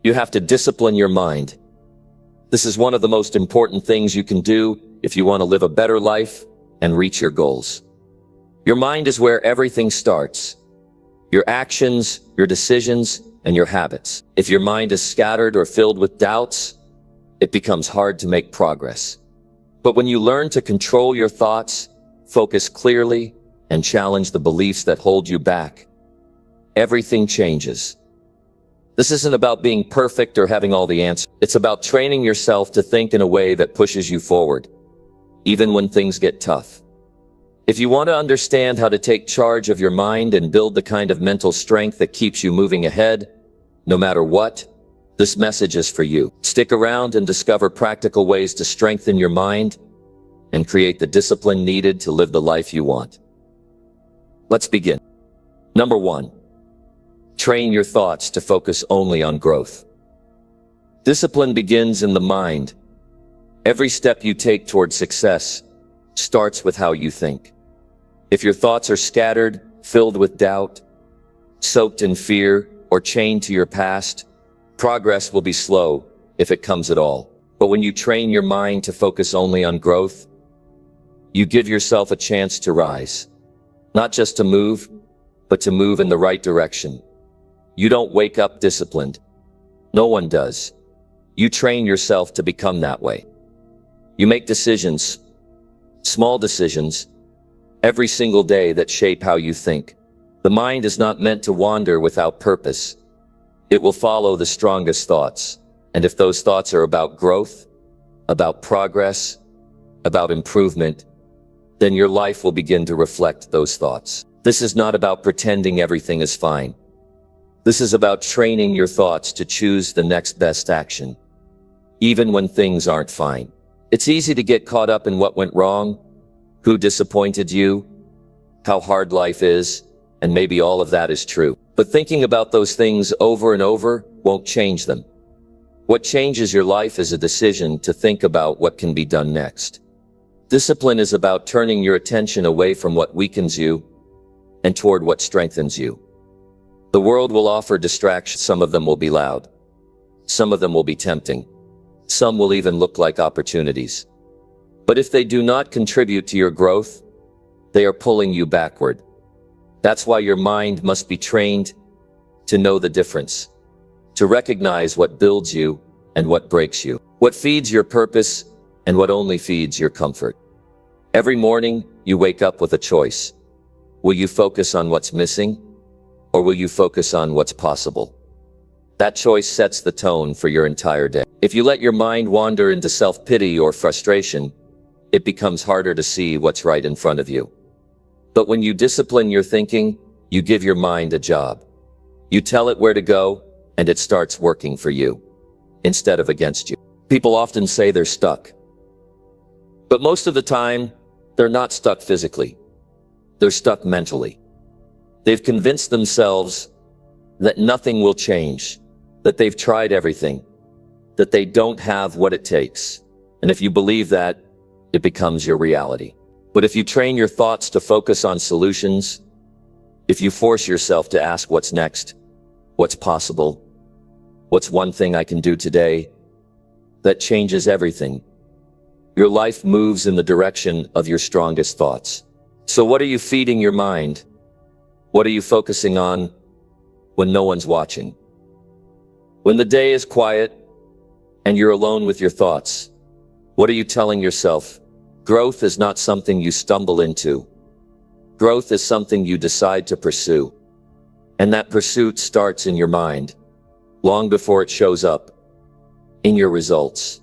You have to discipline your mind. This is one of the most important things you can do if you want to live a better life and reach your goals. Your mind is where everything starts. Your actions, your decisions, and your habits. If your mind is scattered or filled with doubts, it becomes hard to make progress. But when you learn to control your thoughts, focus clearly, and challenge the beliefs that hold you back, everything changes. This isn't about being perfect or having all the answers. It's about training yourself to think in a way that pushes you forward, even when things get tough. If you want to understand how to take charge of your mind and build the kind of mental strength that keeps you moving ahead, no matter what, this message is for you. Stick around and discover practical ways to strengthen your mind and create the discipline needed to live the life you want. Let's begin. Number 1. Train your thoughts to focus only on growth. Discipline begins in the mind. Every step you take toward success starts with how you think. If your thoughts are scattered, filled with doubt, soaked in fear, or chained to your past, progress will be slow, if it comes at all. But when you train your mind to focus only on growth, you give yourself a chance to rise. Not just to move, but to move in the right direction. You don't wake up disciplined. No one does. You train yourself to become that way. You make decisions, small decisions, every single day that shape how you think. The mind is not meant to wander without purpose. It will follow the strongest thoughts. And if those thoughts are about growth, about progress, about improvement, then your life will begin to reflect those thoughts. This is not about pretending everything is fine. This is about training your thoughts to choose the next best action, even when things aren't fine. It's easy to get caught up in what went wrong, who disappointed you, how hard life is, and maybe all of that is true. But thinking about those things over and over won't change them. What changes your life is a decision to think about what can be done next. Discipline is about turning your attention away from what weakens you and toward what strengthens you. The world will offer distractions. Some of them will be loud. Some of them will be tempting. Some will even look like opportunities. But if they do not contribute to your growth, they are pulling you backward. That's why your mind must be trained to know the difference, to recognize what builds you and what breaks you, what feeds your purpose and what only feeds your comfort. Every morning, you wake up with a choice. Will you focus on what's missing, or will you focus on what's possible? That choice sets the tone for your entire day. If you let your mind wander into self-pity or frustration, it becomes harder to see what's right in front of you. But when you discipline your thinking, you give your mind a job. You tell it where to go, and it starts working for you, instead of against you. People often say they're stuck. But most of the time, they're not stuck physically. They're stuck mentally. They've convinced themselves that nothing will change, that they've tried everything, that they don't have what it takes. And if you believe that, it becomes your reality. But if you train your thoughts to focus on solutions, if you force yourself to ask what's next, what's possible, what's one thing I can do today, that changes everything. Your life moves in the direction of your strongest thoughts. So what are you feeding your mind? What are you focusing on when no one's watching? When the day is quiet and you're alone with your thoughts, what are you telling yourself? Growth is not something you stumble into. Growth is something you decide to pursue. And that pursuit starts in your mind, long before it shows up in your results.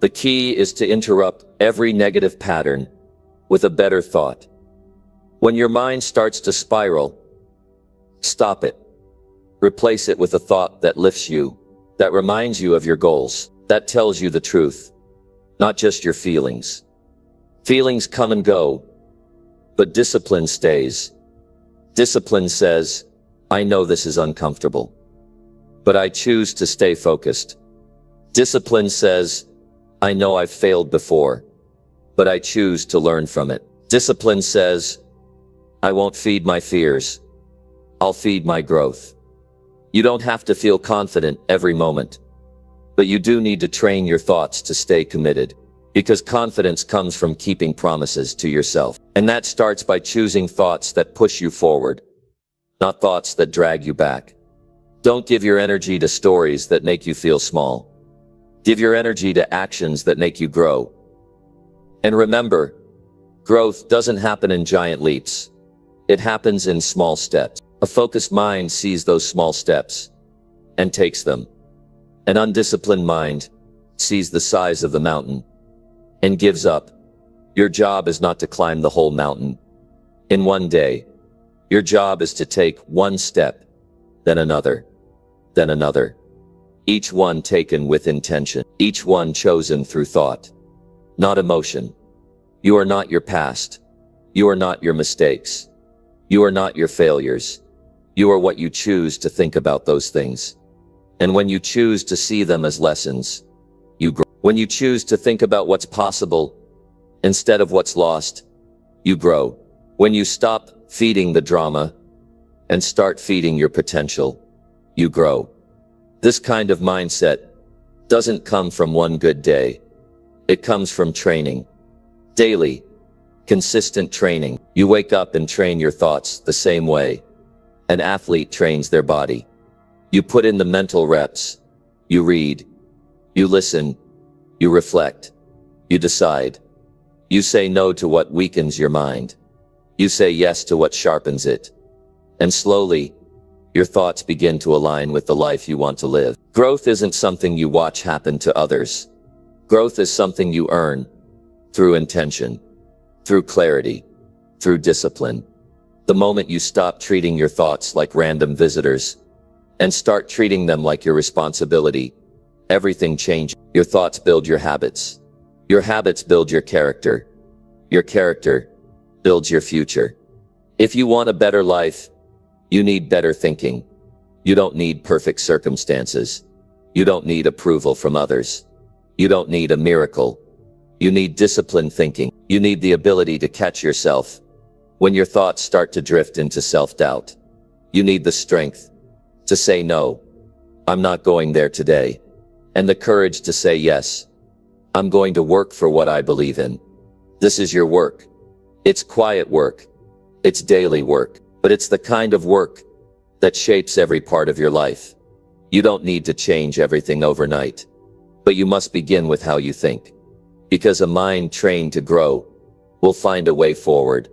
The key is to interrupt every negative pattern with a better thought. When your mind starts to spiral, stop it. Replace it with a thought that lifts you, that reminds you of your goals, that tells you the truth, not just your feelings. Feelings come and go, but discipline stays. Discipline says, I know this is uncomfortable, but I choose to stay focused. Discipline says, I know I've failed before, but I choose to learn from it. Discipline says, I won't feed my fears. I'll feed my growth. You don't have to feel confident every moment, but you do need to train your thoughts to stay committed, because confidence comes from keeping promises to yourself. And that starts by choosing thoughts that push you forward, not thoughts that drag you back. Don't give your energy to stories that make you feel small. Give your energy to actions that make you grow. And remember, growth doesn't happen in giant leaps. It happens in small steps. A focused mind sees those small steps and takes them. An undisciplined mind sees the size of the mountain and gives up. Your job is not to climb the whole mountain in one day. Your job is to take one step, then another, then another. Each one taken with intention, each one chosen through thought, not emotion. You are not your past. You are not your mistakes. You are not your failures. You are what you choose to think about those things. And when you choose to see them as lessons, you grow. When you choose to think about what's possible instead of what's lost, you grow. When you stop feeding the drama and start feeding your potential, you grow. This kind of mindset doesn't come from one good day. It comes from training. Daily, consistent training. You wake up and train your thoughts the same way an athlete trains their body. You put in the mental reps. You read. You listen. You reflect. You decide. You say no to what weakens your mind. You say yes to what sharpens it. And slowly, your thoughts begin to align with the life you want to live. Growth isn't something you watch happen to others. Growth is something you earn through intention, through clarity, through discipline. The moment you stop treating your thoughts like random visitors and start treating them like your responsibility, everything changes. Your thoughts build your habits. Your habits build your character. Your character builds your future. If you want a better life, you need better thinking. You don't need perfect circumstances. You don't need approval from others. You don't need a miracle. You need disciplined thinking. You need the ability to catch yourself when your thoughts start to drift into self-doubt. You need the strength to say no. I'm not going there today. And the courage to say yes. I'm going to work for what I believe in. This is your work. It's quiet work. It's daily work. But it's the kind of work that shapes every part of your life. You don't need to change everything overnight. But you must begin with how you think. Because a mind trained to grow will find a way forward.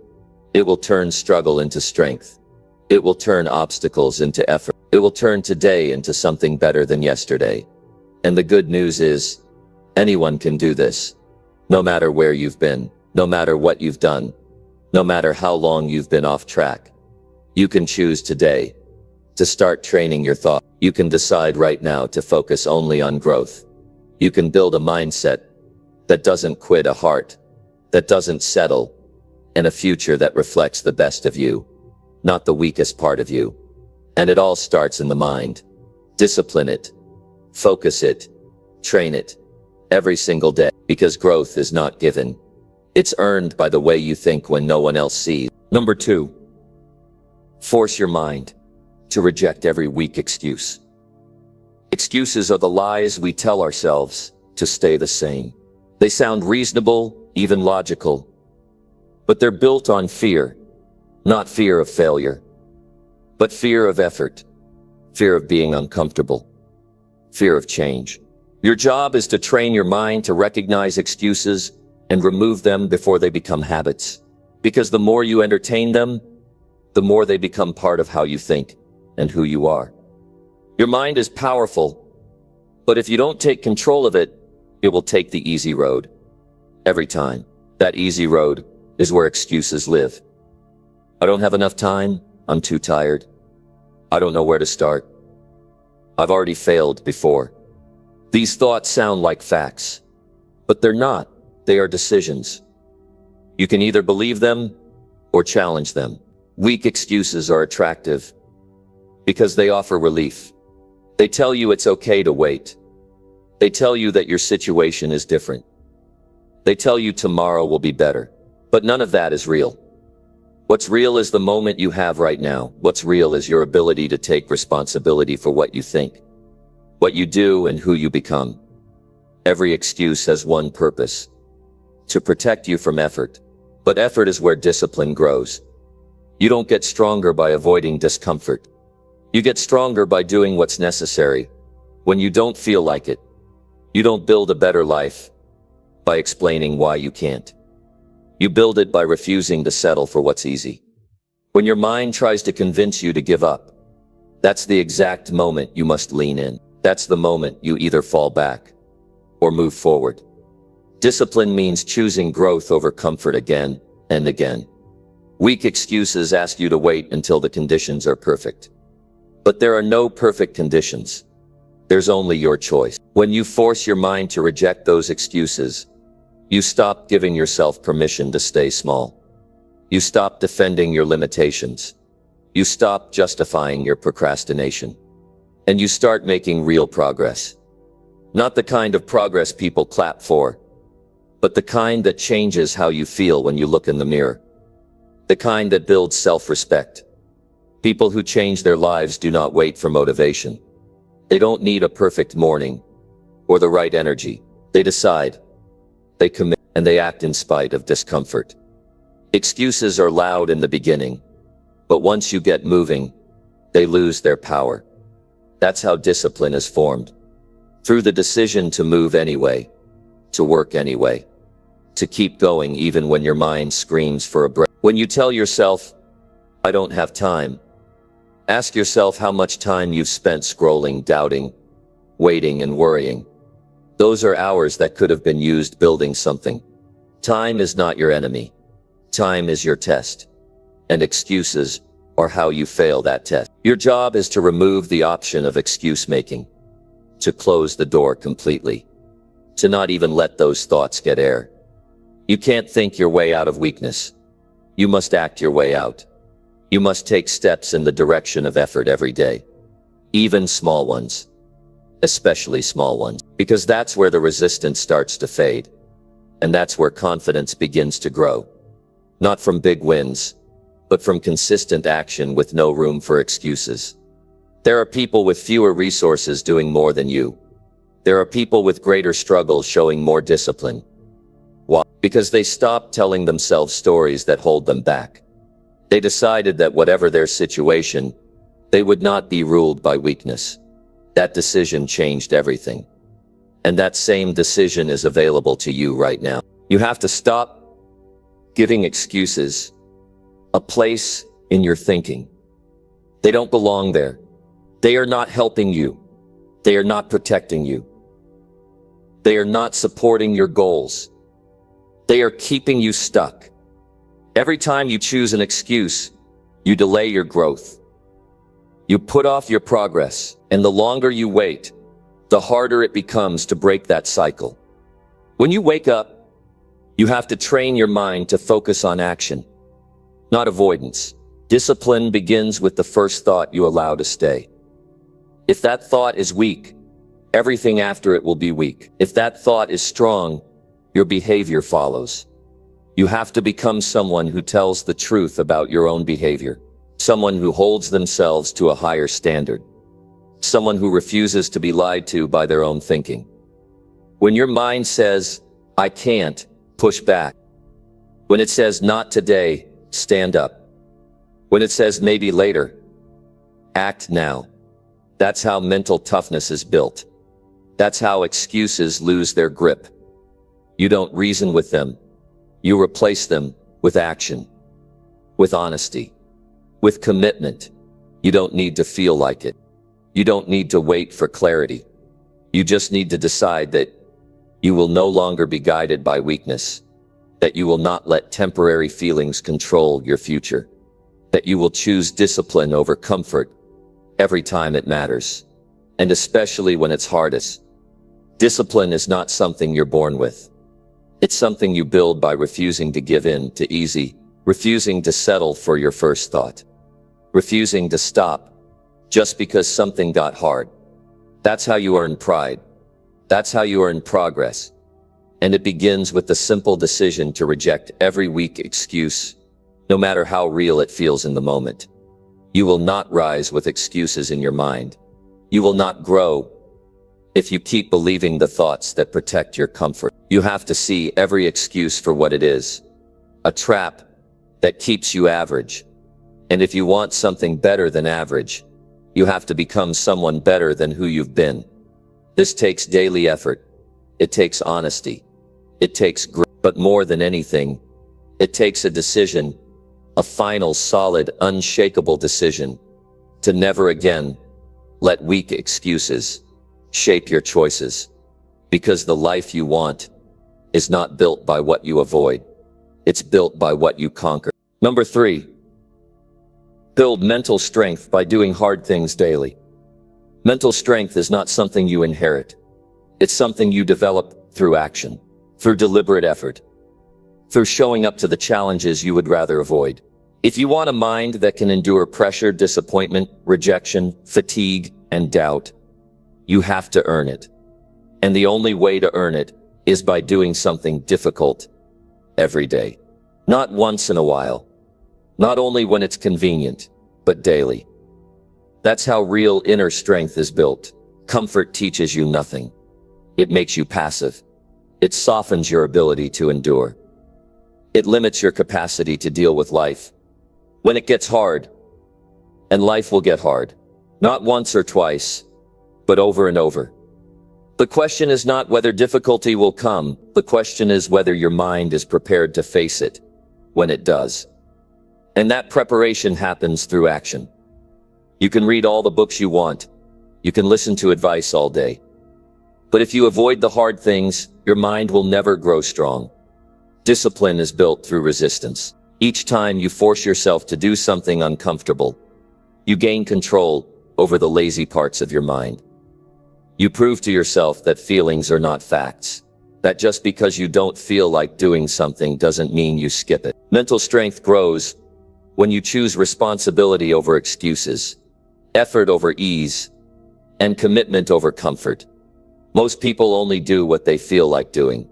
It will turn struggle into strength. It will turn obstacles into effort. It will turn today into something better than yesterday. And the good news is, anyone can do this. No matter where you've been, no matter what you've done, no matter how long you've been off track. You can choose today to start training your thought. You can decide right now to focus only on growth. You can build a mindset that doesn't quit, a heart that doesn't settle, and a future that reflects the best of you, not the weakest part of you. And it all starts in the mind. Discipline it, focus it, train it every single day, because growth is not given. It's earned by the way you think when no one else sees. Number 2, force your mind to reject every weak excuse. Excuses are the lies we tell ourselves to stay the same. They sound reasonable, even logical, but they're built on fear, not fear of failure, but fear of effort, fear of being uncomfortable, fear of change. Your job is to train your mind to recognize excuses and remove them before they become habits. Because the more you entertain them, the more they become part of how you think and who you are. Your mind is powerful, but if you don't take control of it, it will take the easy road. Every time. That easy road is where excuses live. I don't have enough time. I'm too tired. I don't know where to start. I've already failed before. These thoughts sound like facts, but they're not. They are decisions. You can either believe them or challenge them. Weak excuses are attractive because they offer relief. They tell you it's okay to wait. They tell you that your situation is different. They tell you tomorrow will be better. But none of that is real. What's real is the moment you have right now. What's real is your ability to take responsibility for what you think, what you do, and who you become. Every excuse has one purpose: to protect you from effort. But effort is where discipline grows. You don't get stronger by avoiding discomfort. You get stronger by doing what's necessary when you don't feel like it. You don't build a better life by explaining why you can't. You build it by refusing to settle for what's easy. When your mind tries to convince you to give up, that's the exact moment you must lean in. That's the moment you either fall back or move forward. Discipline means choosing growth over comfort again and again. Weak excuses ask you to wait until the conditions are perfect. But there are no perfect conditions. There's only your choice. When you force your mind to reject those excuses, you stop giving yourself permission to stay small. You stop defending your limitations. You stop justifying your procrastination. And you start making real progress. Not the kind of progress people clap for, but the kind that changes how you feel when you look in the mirror. The kind that builds self-respect. People who change their lives do not wait for motivation. They don't need a perfect morning or the right energy. They decide, they commit, and they act in spite of discomfort. Excuses are loud in the beginning, but once you get moving, they lose their power. That's how discipline is formed. Through the decision to move anyway, to work anyway, to keep going even when your mind screams for a break. When you tell yourself, I don't have time, ask yourself how much time you've spent scrolling, doubting, waiting, and worrying. Those are hours that could have been used building something. Time is not your enemy. Time is your test. And excuses are how you fail that test. Your job is to remove the option of excuse making, to close the door completely, to not even let those thoughts get air. You can't think your way out of weakness. You must act your way out. You must take steps in the direction of effort every day, even small ones, especially small ones, because that's where the resistance starts to fade. And that's where confidence begins to grow. Not from big wins, but from consistent action with no room for excuses. There are people with fewer resources doing more than you. There are people with greater struggles showing more discipline. Why? Because they stopped telling themselves stories that hold them back. They decided that whatever their situation, they would not be ruled by weakness. That decision changed everything. And that same decision is available to you right now. You have to stop giving excuses a place in your thinking. They don't belong there. They are not helping you. They are not protecting you. They are not supporting your goals. They are keeping you stuck. Every time you choose an excuse, you delay your growth. You put off your progress, and the longer you wait, the harder it becomes to break that cycle. When you wake up, you have to train your mind to focus on action, not avoidance. Discipline begins with the first thought you allow to stay. If that thought is weak, everything after it will be weak. If that thought is strong, your behavior follows. You have to become someone who tells the truth about your own behavior, someone who holds themselves to a higher standard, someone who refuses to be lied to by their own thinking. When your mind says, I can't, push back. When it says, not today, stand up. When it says, maybe later, act now. That's how mental toughness is built. That's how excuses lose their grip. You don't reason with them. You replace them with action, with honesty, with commitment. You don't need to feel like it. You don't need to wait for clarity. You just need to decide that you will no longer be guided by weakness, that you will not let temporary feelings control your future, that you will choose discipline over comfort every time it matters, and especially when it's hardest. Discipline is not something you're born with. It's something you build by refusing to give in to easy, refusing to settle for your first thought, refusing to stop just because something got hard. That's how you earn pride. That's how you earn progress. And it begins with the simple decision to reject every weak excuse no matter how real it feels in the moment. You will not rise with excuses in your mind. You will not grow if you keep believing the thoughts that protect your comfort. You have to see every excuse for what it is, a trap that keeps you average. And if you want something better than average, you have to become someone better than who you've been. This takes daily effort. It takes honesty. It takes grit. But more than anything, it takes a decision, a final, solid, unshakable decision to never again let weak excuses shape your choices. Because the life you want is not built by what you avoid. It's built by what you conquer. Number 3, build mental strength by doing hard things daily. Mental strength is not something you inherit. It's something you develop through action, through deliberate effort, through showing up to the challenges you would rather avoid. If you want a mind that can endure pressure, disappointment, rejection, fatigue, and doubt, you have to earn it. And the only way to earn it is by doing something difficult every day. Not once in a while. Not only when it's convenient, but daily. That's how real inner strength is built. Comfort teaches you nothing. It makes you passive. It softens your ability to endure. It limits your capacity to deal with life when it gets hard. And life will get hard. Not once or twice, but over and over. The question is not whether difficulty will come. The question is whether your mind is prepared to face it when it does. And that preparation happens through action. You can read all the books you want. You can listen to advice all day. But if you avoid the hard things, your mind will never grow strong. Discipline is built through resistance. Each time you force yourself to do something uncomfortable, you gain control over the lazy parts of your mind. You prove to yourself that feelings are not facts. That just because you don't feel like doing something doesn't mean you skip it. Mental strength grows when you choose responsibility over excuses, effort over ease, and commitment over comfort. Most people only do what they feel like doing.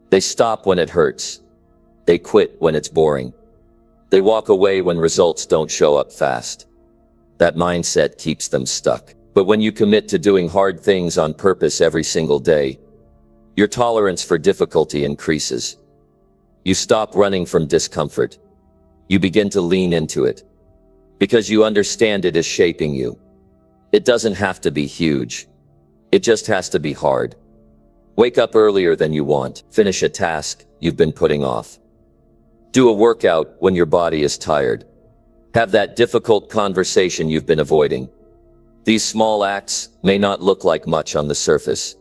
They stop when it hurts. They quit when it's boring. They walk away when results don't show up fast. That mindset keeps them stuck. But when you commit to doing hard things on purpose every single day, your tolerance for difficulty increases. You stop running from discomfort. You begin to lean into it. Because you understand it is shaping you. It doesn't have to be huge. It just has to be hard. Wake up earlier than you want. Finish a task you've been putting off. Do a workout when your body is tired. Have that difficult conversation you've been avoiding. These small acts may not look like much on the surface,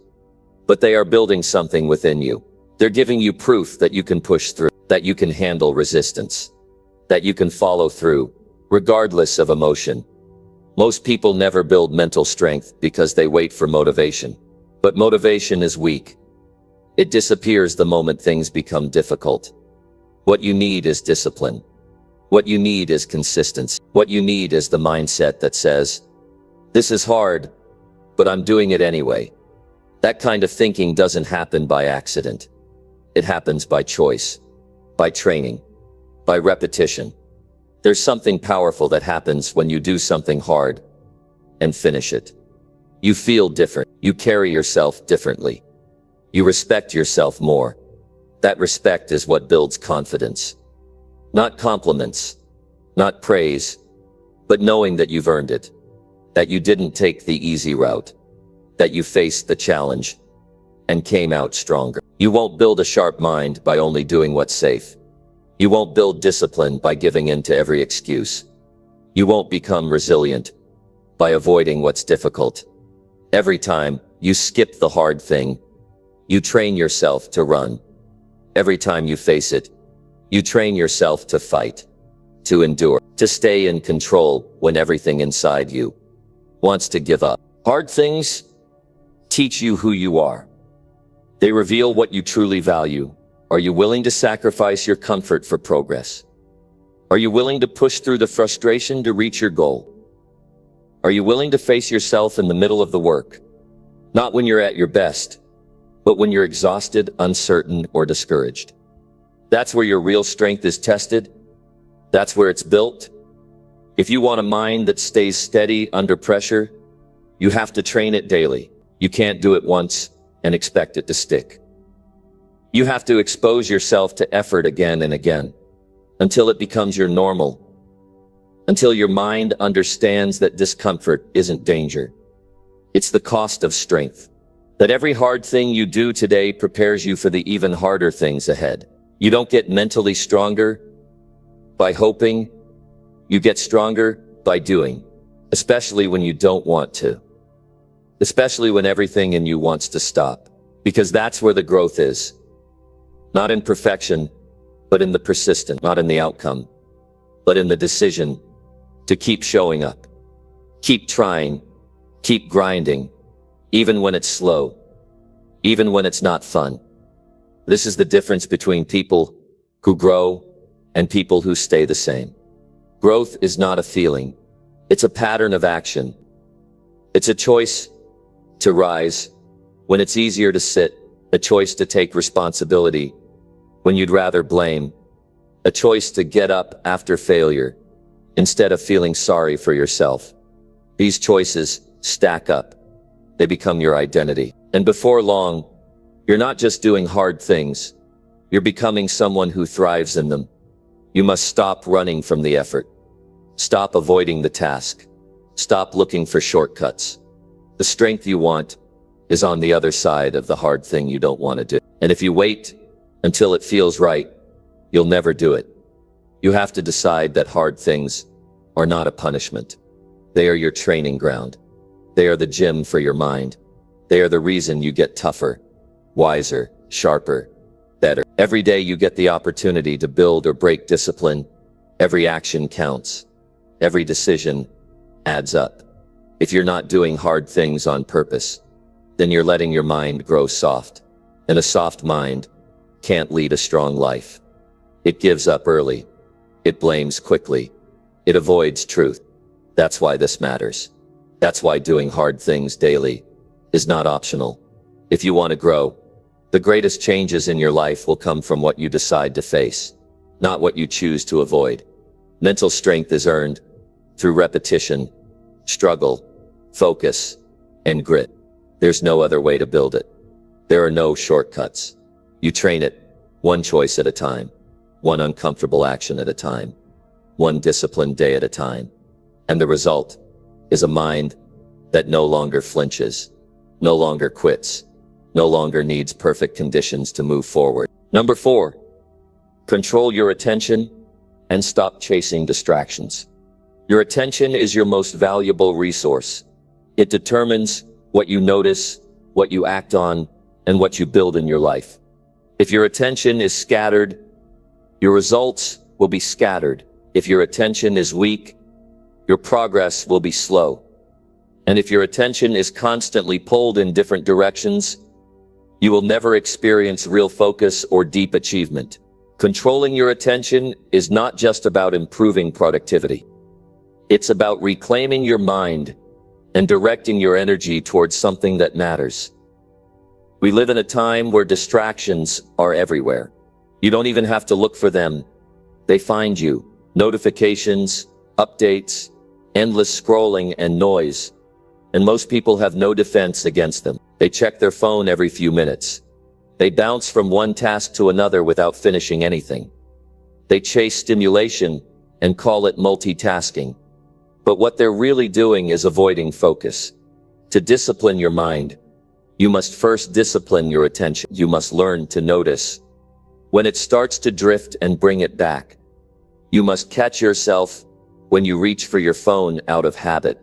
but they are building something within you. They're giving you proof that you can push through, that you can handle resistance, that you can follow through, regardless of emotion. Most people never build mental strength because they wait for motivation. But motivation is weak. It disappears the moment things become difficult. What you need is discipline. What you need is consistency. What you need is the mindset that says, "This is hard, but I'm doing it anyway." That kind of thinking doesn't happen by accident. It happens by choice, by training, by repetition. There's something powerful that happens when you do something hard and finish it. You feel different. You carry yourself differently. You respect yourself more. That respect is what builds confidence. Not compliments, not praise, but knowing that you've earned it. That you didn't take the easy route. That you faced the challenge and came out stronger. You won't build a sharp mind by only doing what's safe. You won't build discipline by giving in to every excuse. You won't become resilient by avoiding what's difficult. Every time you skip the hard thing, you train yourself to run. Every time you face it, you train yourself to fight, to endure, to stay in control when everything inside you wants to give up. Hard things teach you who you are. They reveal what you truly value. Are you willing to sacrifice your comfort for progress? Are you willing to push through the frustration to reach your goal? Are you willing to face yourself in the middle of the work? Not when you're at your best, but when you're exhausted, uncertain, or discouraged. That's where your real strength is tested. That's where it's built. If you want a mind that stays steady under pressure, you have to train it daily. You can't do it once and expect it to stick. You have to expose yourself to effort again and again until it becomes your normal, until your mind understands that discomfort isn't danger. It's the cost of strength. That every hard thing you do today prepares you for the even harder things ahead. You don't get mentally stronger by hoping. You get stronger by doing, especially when you don't want to. Especially when everything in you wants to stop. Because that's where the growth is. Not in perfection, but in the persistence. Not in the outcome, but in the decision to keep showing up. Keep trying. Keep grinding. Even when it's slow. Even when it's not fun. This is the difference between people who grow and people who stay the same. Growth is not a feeling. It's a pattern of action. It's a choice to rise when it's easier to sit, a choice to take responsibility when you'd rather blame, a choice to get up after failure instead of feeling sorry for yourself. These choices stack up. They become your identity. And before long, you're not just doing hard things. You're becoming someone who thrives in them. You must stop running from the effort. Stop avoiding the task. Stop looking for shortcuts. The strength you want is on the other side of the hard thing you don't want to do. And if you wait until it feels right, you'll never do it. You have to decide that hard things are not a punishment. They are your training ground. They are the gym for your mind. They are the reason you get tougher, wiser, sharper, better. Every day you get the opportunity to build or break discipline. Every action counts. Every decision adds up. If you're not doing hard things on purpose, then you're letting your mind grow soft. And a soft mind can't lead a strong life. It gives up early. It blames quickly. It avoids truth. That's why this matters. That's why doing hard things daily is not optional. If you want to grow, the greatest changes in your life will come from what you decide to face, not what you choose to avoid. Mental strength is earned through repetition, struggle, focus, and grit. There's no other way to build it. There are no shortcuts. You train it one choice at a time, one uncomfortable action at a time, one disciplined day at a time. And the result is a mind that no longer flinches, no longer quits, no longer needs perfect conditions to move forward. Number 4, control your attention and stop chasing distractions. Your attention is your most valuable resource. It determines what you notice, what you act on, and what you build in your life. If your attention is scattered, your results will be scattered. If your attention is weak, your progress will be slow. And if your attention is constantly pulled in different directions, you will never experience real focus or deep achievement. Controlling your attention is not just about improving productivity. It's about reclaiming your mind and directing your energy towards something that matters. We live in a time where distractions are everywhere. You don't even have to look for them. They find you. Notifications, updates, endless scrolling and noise. And most people have no defense against them. They check their phone every few minutes. They bounce from one task to another without finishing anything. They chase stimulation and call it multitasking. But what they're really doing is avoiding focus. To discipline your mind, you must first discipline your attention. You must learn to notice when it starts to drift and bring it back. You must catch yourself when you reach for your phone out of habit,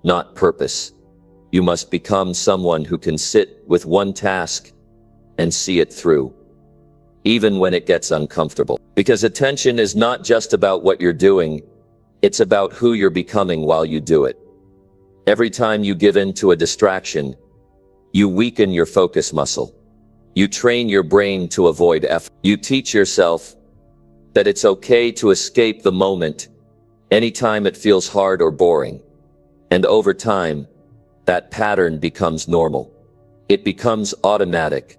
not purpose. You must become someone who can sit with one task and see it through, even when it gets uncomfortable. Because attention is not just about what you're doing, it's about who you're becoming while you do it. Every time you give in to a distraction, you weaken your focus muscle. You train your brain to avoid effort. You teach yourself that it's okay to escape the moment anytime it feels hard or boring. And over time, that pattern becomes normal. It becomes automatic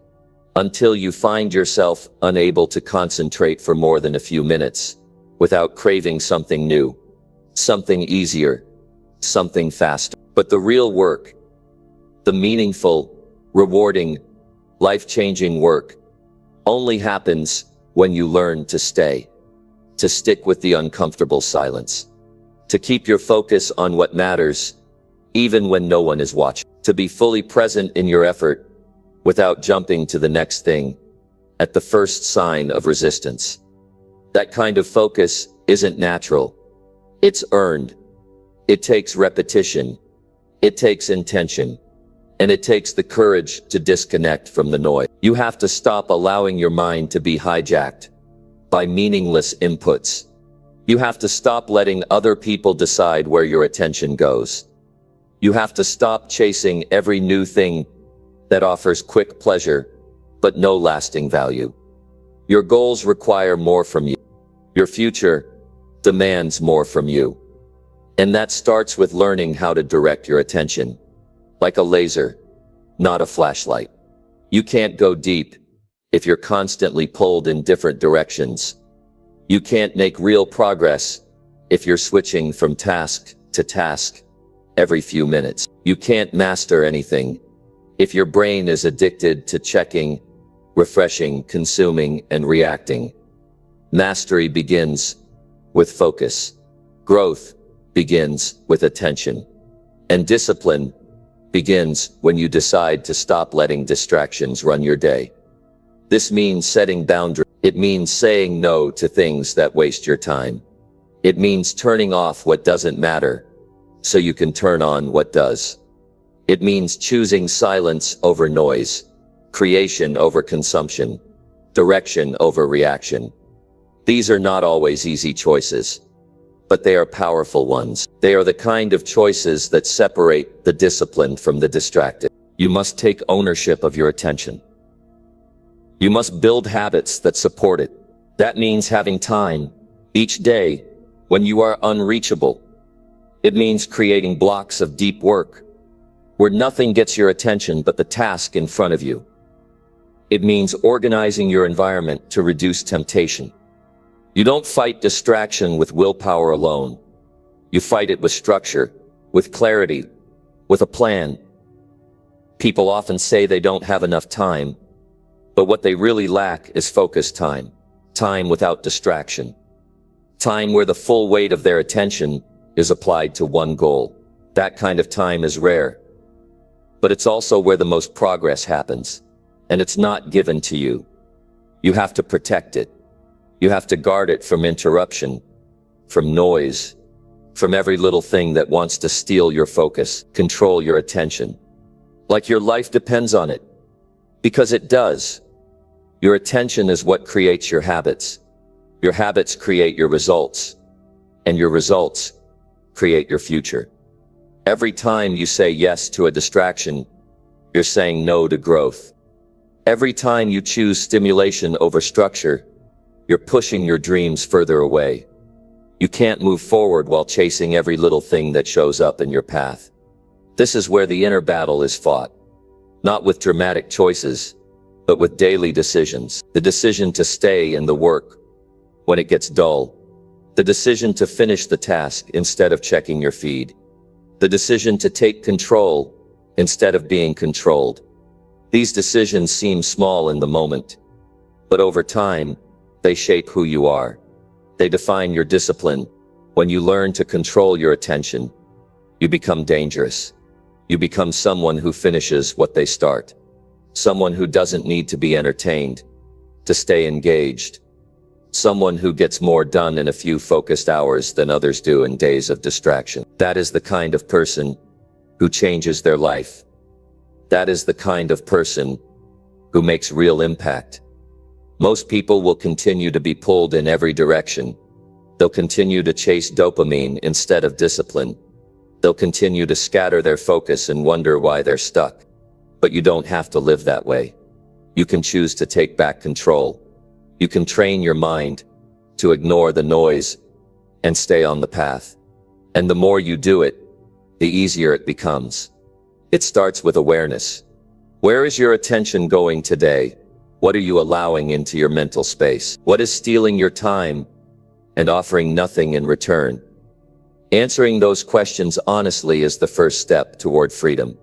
until you find yourself unable to concentrate for more than a few minutes without craving something new, something easier, something faster. But the real work, the meaningful, rewarding, life-changing work, only happens when you learn to stay, to stick with the uncomfortable silence, to keep your focus on what matters, even when no one is watching, to be fully present in your effort without jumping to the next thing at the first sign of resistance. That kind of focus isn't natural. It's earned. It takes repetition. It takes intention. And it takes the courage to disconnect from the noise. You have to stop allowing your mind to be hijacked by meaningless inputs. You have to stop letting other people decide where your attention goes. You have to stop chasing every new thing that offers quick pleasure, but no lasting value. Your goals require more from you. Your future demands more from you. And that starts with learning how to direct your attention. Like a laser, not a flashlight. You can't go deep if you're constantly pulled in different directions. You can't make real progress if you're switching from task to task every few minutes. You can't master anything if your brain is addicted to checking, refreshing, consuming, and reacting. Mastery begins with focus. Growth begins with attention. And discipline begins when you decide to stop letting distractions run your day. This means setting boundaries. It means saying no to things that waste your time. It means turning off what doesn't matter so you can turn on what does. It means choosing silence over noise, creation over consumption, direction over reaction. These are not always easy choices, but they are powerful ones. They are the kind of choices that separate the disciplined from the distracted. You must take ownership of your attention. You must build habits that support it. That means having time each day when you are unreachable. It means creating blocks of deep work where nothing gets your attention but the task in front of you. It means organizing your environment to reduce temptation. You don't fight distraction with willpower alone. You fight it with structure, with clarity, with a plan. People often say they don't have enough time, but what they really lack is focused time. Time without distraction. Time where the full weight of their attention is applied to one goal. That kind of time is rare. But it's also where the most progress happens. And it's not given to you. You have to protect it. You have to guard it from interruption, from noise, from every little thing that wants to steal your focus, control your attention. Like your life depends on it. Because it does. Your attention is what creates your habits. Your habits create your results. And your results create your future. Every time you say yes to a distraction, you're saying no to growth. Every time you choose stimulation over structure, you're pushing your dreams further away. You can't move forward while chasing every little thing that shows up in your path. This is where the inner battle is fought. Not with dramatic choices, but with daily decisions. The decision to stay in the work when it gets dull. The decision to finish the task instead of checking your feed. The decision to take control instead of being controlled. These decisions seem small in the moment, but over time, they shape who you are. They define your discipline. When you learn to control your attention, you become dangerous. You become someone who finishes what they start. Someone who doesn't need to be entertained to stay engaged. Someone who gets more done in a few focused hours than others do in days of distraction. That is the kind of person who changes their life. That is the kind of person who makes real impact. Most people will continue to be pulled in every direction. They'll continue to chase dopamine instead of discipline. They'll continue to scatter their focus and wonder why they're stuck. But you don't have to live that way. You can choose to take back control. You can train your mind to ignore the noise and stay on the path. And the more you do it, the easier it becomes. It starts with awareness. Where is your attention going today? What are you allowing into your mental space? What is stealing your time and offering nothing in return. Answering those questions honestly is the first step toward freedom.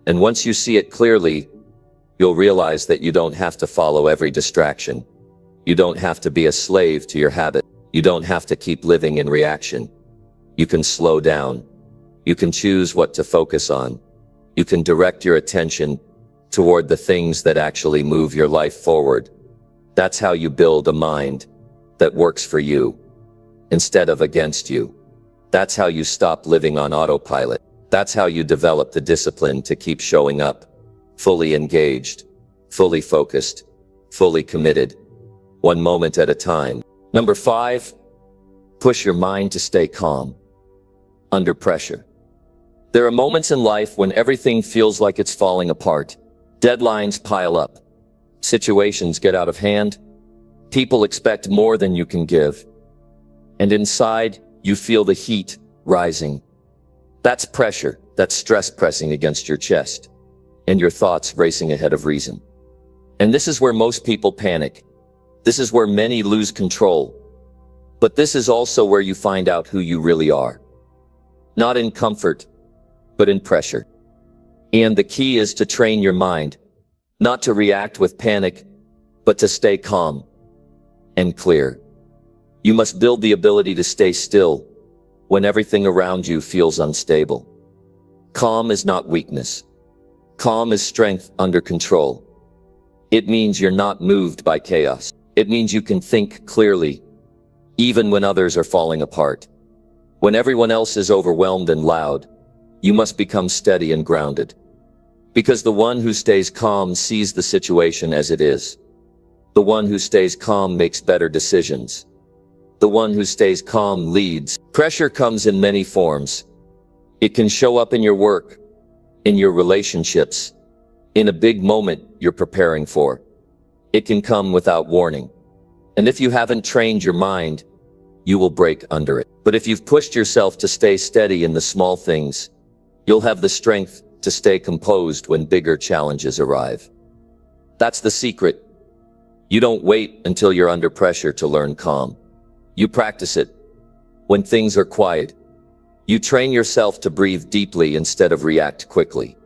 And once you see it clearly, you'll realize that you don't have to follow every distraction. You don't have to be a slave to your habit. You don't have to keep living in reaction. You can slow down. You can choose what to focus on. You can direct your attention toward the things that actually move your life forward. That's how you build a mind that works for you instead of against you. That's how you stop living on autopilot. That's how you develop the discipline to keep showing up, fully engaged, fully focused, fully committed, one moment at a time. Number 5, push your mind to stay calm under pressure. There are moments in life when everything feels like it's falling apart. Deadlines pile up. Situations get out of hand. People expect more than you can give. And inside, you feel the heat rising. That's pressure. That's stress pressing against your chest. And your thoughts racing ahead of reason. And this is where most people panic. This is where many lose control. But this is also where you find out who you really are. Not in comfort, but in pressure. And the key is to train your mind, not to react with panic, but to stay calm and clear. You must build the ability to stay still when everything around you feels unstable. Calm is not weakness. Calm is strength under control. It means you're not moved by chaos. It means you can think clearly, even when others are falling apart. When everyone else is overwhelmed and loud, you must become steady and grounded. Because the one who stays calm sees the situation as it is. The one who stays calm makes better decisions. The one who stays calm leads. Pressure comes in many forms. It can show up in your work, in your relationships, in a big moment you're preparing for. It can come without warning. And if you haven't trained your mind, you will break under it. But if you've pushed yourself to stay steady in the small things, you'll have the strength to stay composed when bigger challenges arrive. That's the secret. You don't wait until you're under pressure to learn calm. You practice it when things are quiet. You train yourself to breathe deeply instead of react quickly.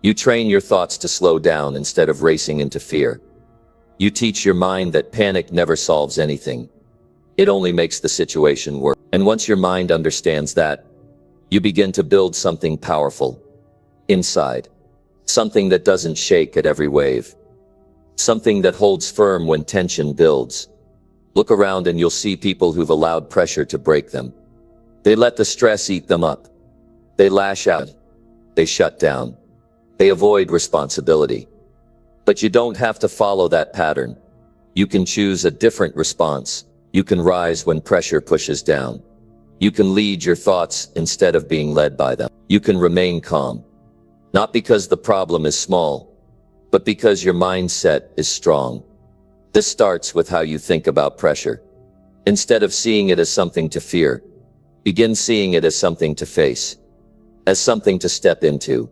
You train your thoughts to slow down instead of racing into fear. You teach your mind that panic never solves anything. It only makes the situation worse. And once your mind understands that, you begin to build something powerful inside. Something that doesn't shake at every wave. Something that holds firm when tension builds. Look around and you'll see people who've allowed pressure to break them. They let the stress eat them up. They lash out. They shut down. They avoid responsibility. But you don't have to follow that pattern. You can choose a different response. You can rise when pressure pushes down. You can lead your thoughts instead of being led by them. You can remain calm. Not because the problem is small, but because your mindset is strong. This starts with how you think about pressure. Instead of seeing it as something to fear, begin seeing it as something to face, as something to step into,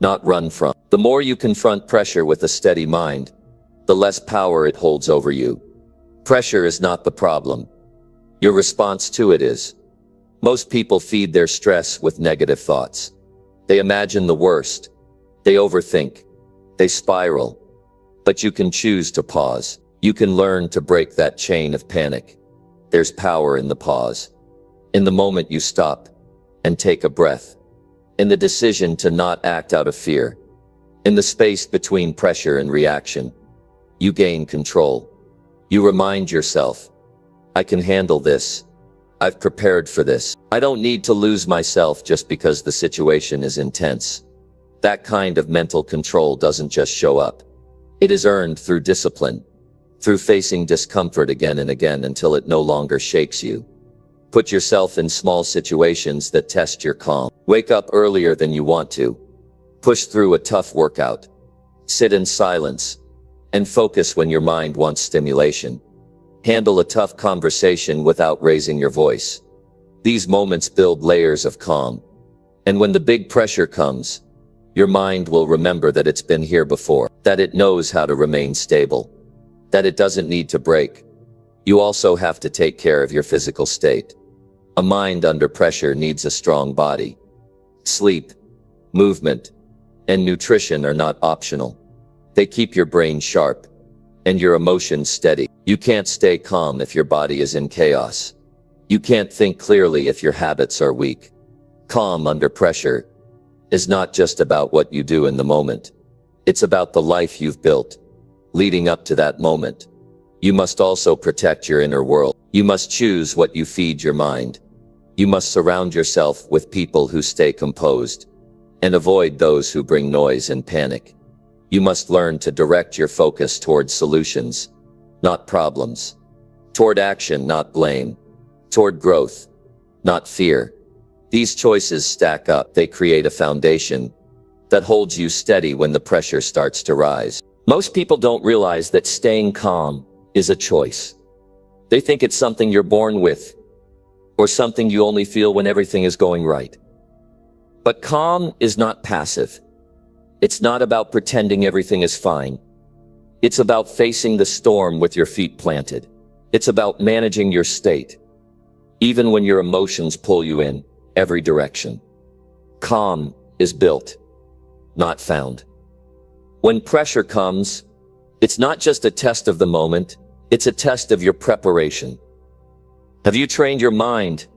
not run from. The more you confront pressure with a steady mind, the less power it holds over you. Pressure is not the problem. Your response to it is. Most people feed their stress with negative thoughts. They imagine the worst. They overthink. They spiral. But you can choose to pause. You can learn to break that chain of panic. There's power in the pause. In the moment you stop and take a breath. In the decision to not act out of fear. In the space between pressure and reaction. You gain control. You remind yourself, I can handle this. I've prepared for this. I don't need to lose myself just because the situation is intense. That kind of mental control doesn't just show up. It is earned through discipline, through facing discomfort again and again until it no longer shakes you. Put yourself in small situations that test your calm. Wake up earlier than you want to. Push through a tough workout. Sit in silence and focus when your mind wants stimulation. Handle a tough conversation without raising your voice. These moments build layers of calm. And when the big pressure comes, your mind will remember that it's been here before, that it knows how to remain stable, that it doesn't need to break. You also have to take care of your physical state. A mind under pressure needs a strong body. Sleep, movement, and nutrition are not optional. They keep your brain sharp and your emotions steady. You can't stay calm if your body is in chaos. You can't think clearly if your habits are weak. Calm under pressure is not just about what you do in the moment. It's about the life you've built leading up to that moment. You must also protect your inner world. You must choose what you feed your mind. You must surround yourself with people who stay composed and avoid those who bring noise and panic. You must learn to direct your focus toward solutions, not problems, toward action, not blame, toward growth, not fear. These choices stack up. They create a foundation that holds you steady when the pressure starts to rise. Most people don't realize that staying calm is a choice. They think it's something you're born with, or something you only feel when everything is going right. But calm is not passive. It's not about pretending everything is fine. It's about facing the storm with your feet planted. It's about managing your state, even when your emotions pull you in every direction. Calm is built, not found. When pressure comes, it's not just a test of the moment, it's a test of your preparation. Have you trained your mind?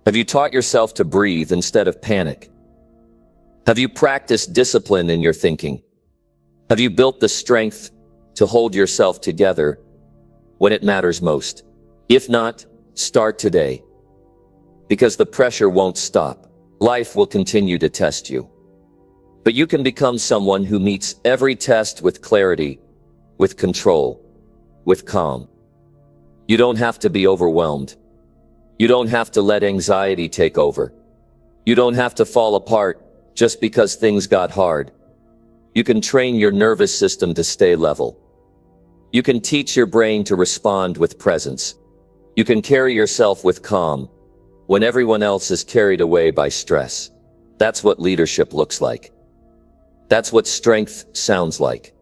Have you taught yourself to breathe instead of panic? Have you practiced discipline in your thinking? Have you built the strength to hold yourself together when it matters most? If not, start today. Because the pressure won't stop. Life will continue to test you. But you can become someone who meets every test with clarity, with control, with calm. You don't have to be overwhelmed. You don't have to let anxiety take over. You don't have to fall apart just because things got hard. You can train your nervous system to stay level. You can teach your brain to respond with presence. You can carry yourself with calm when everyone else is carried away by stress. That's what leadership looks like. That's what strength sounds like.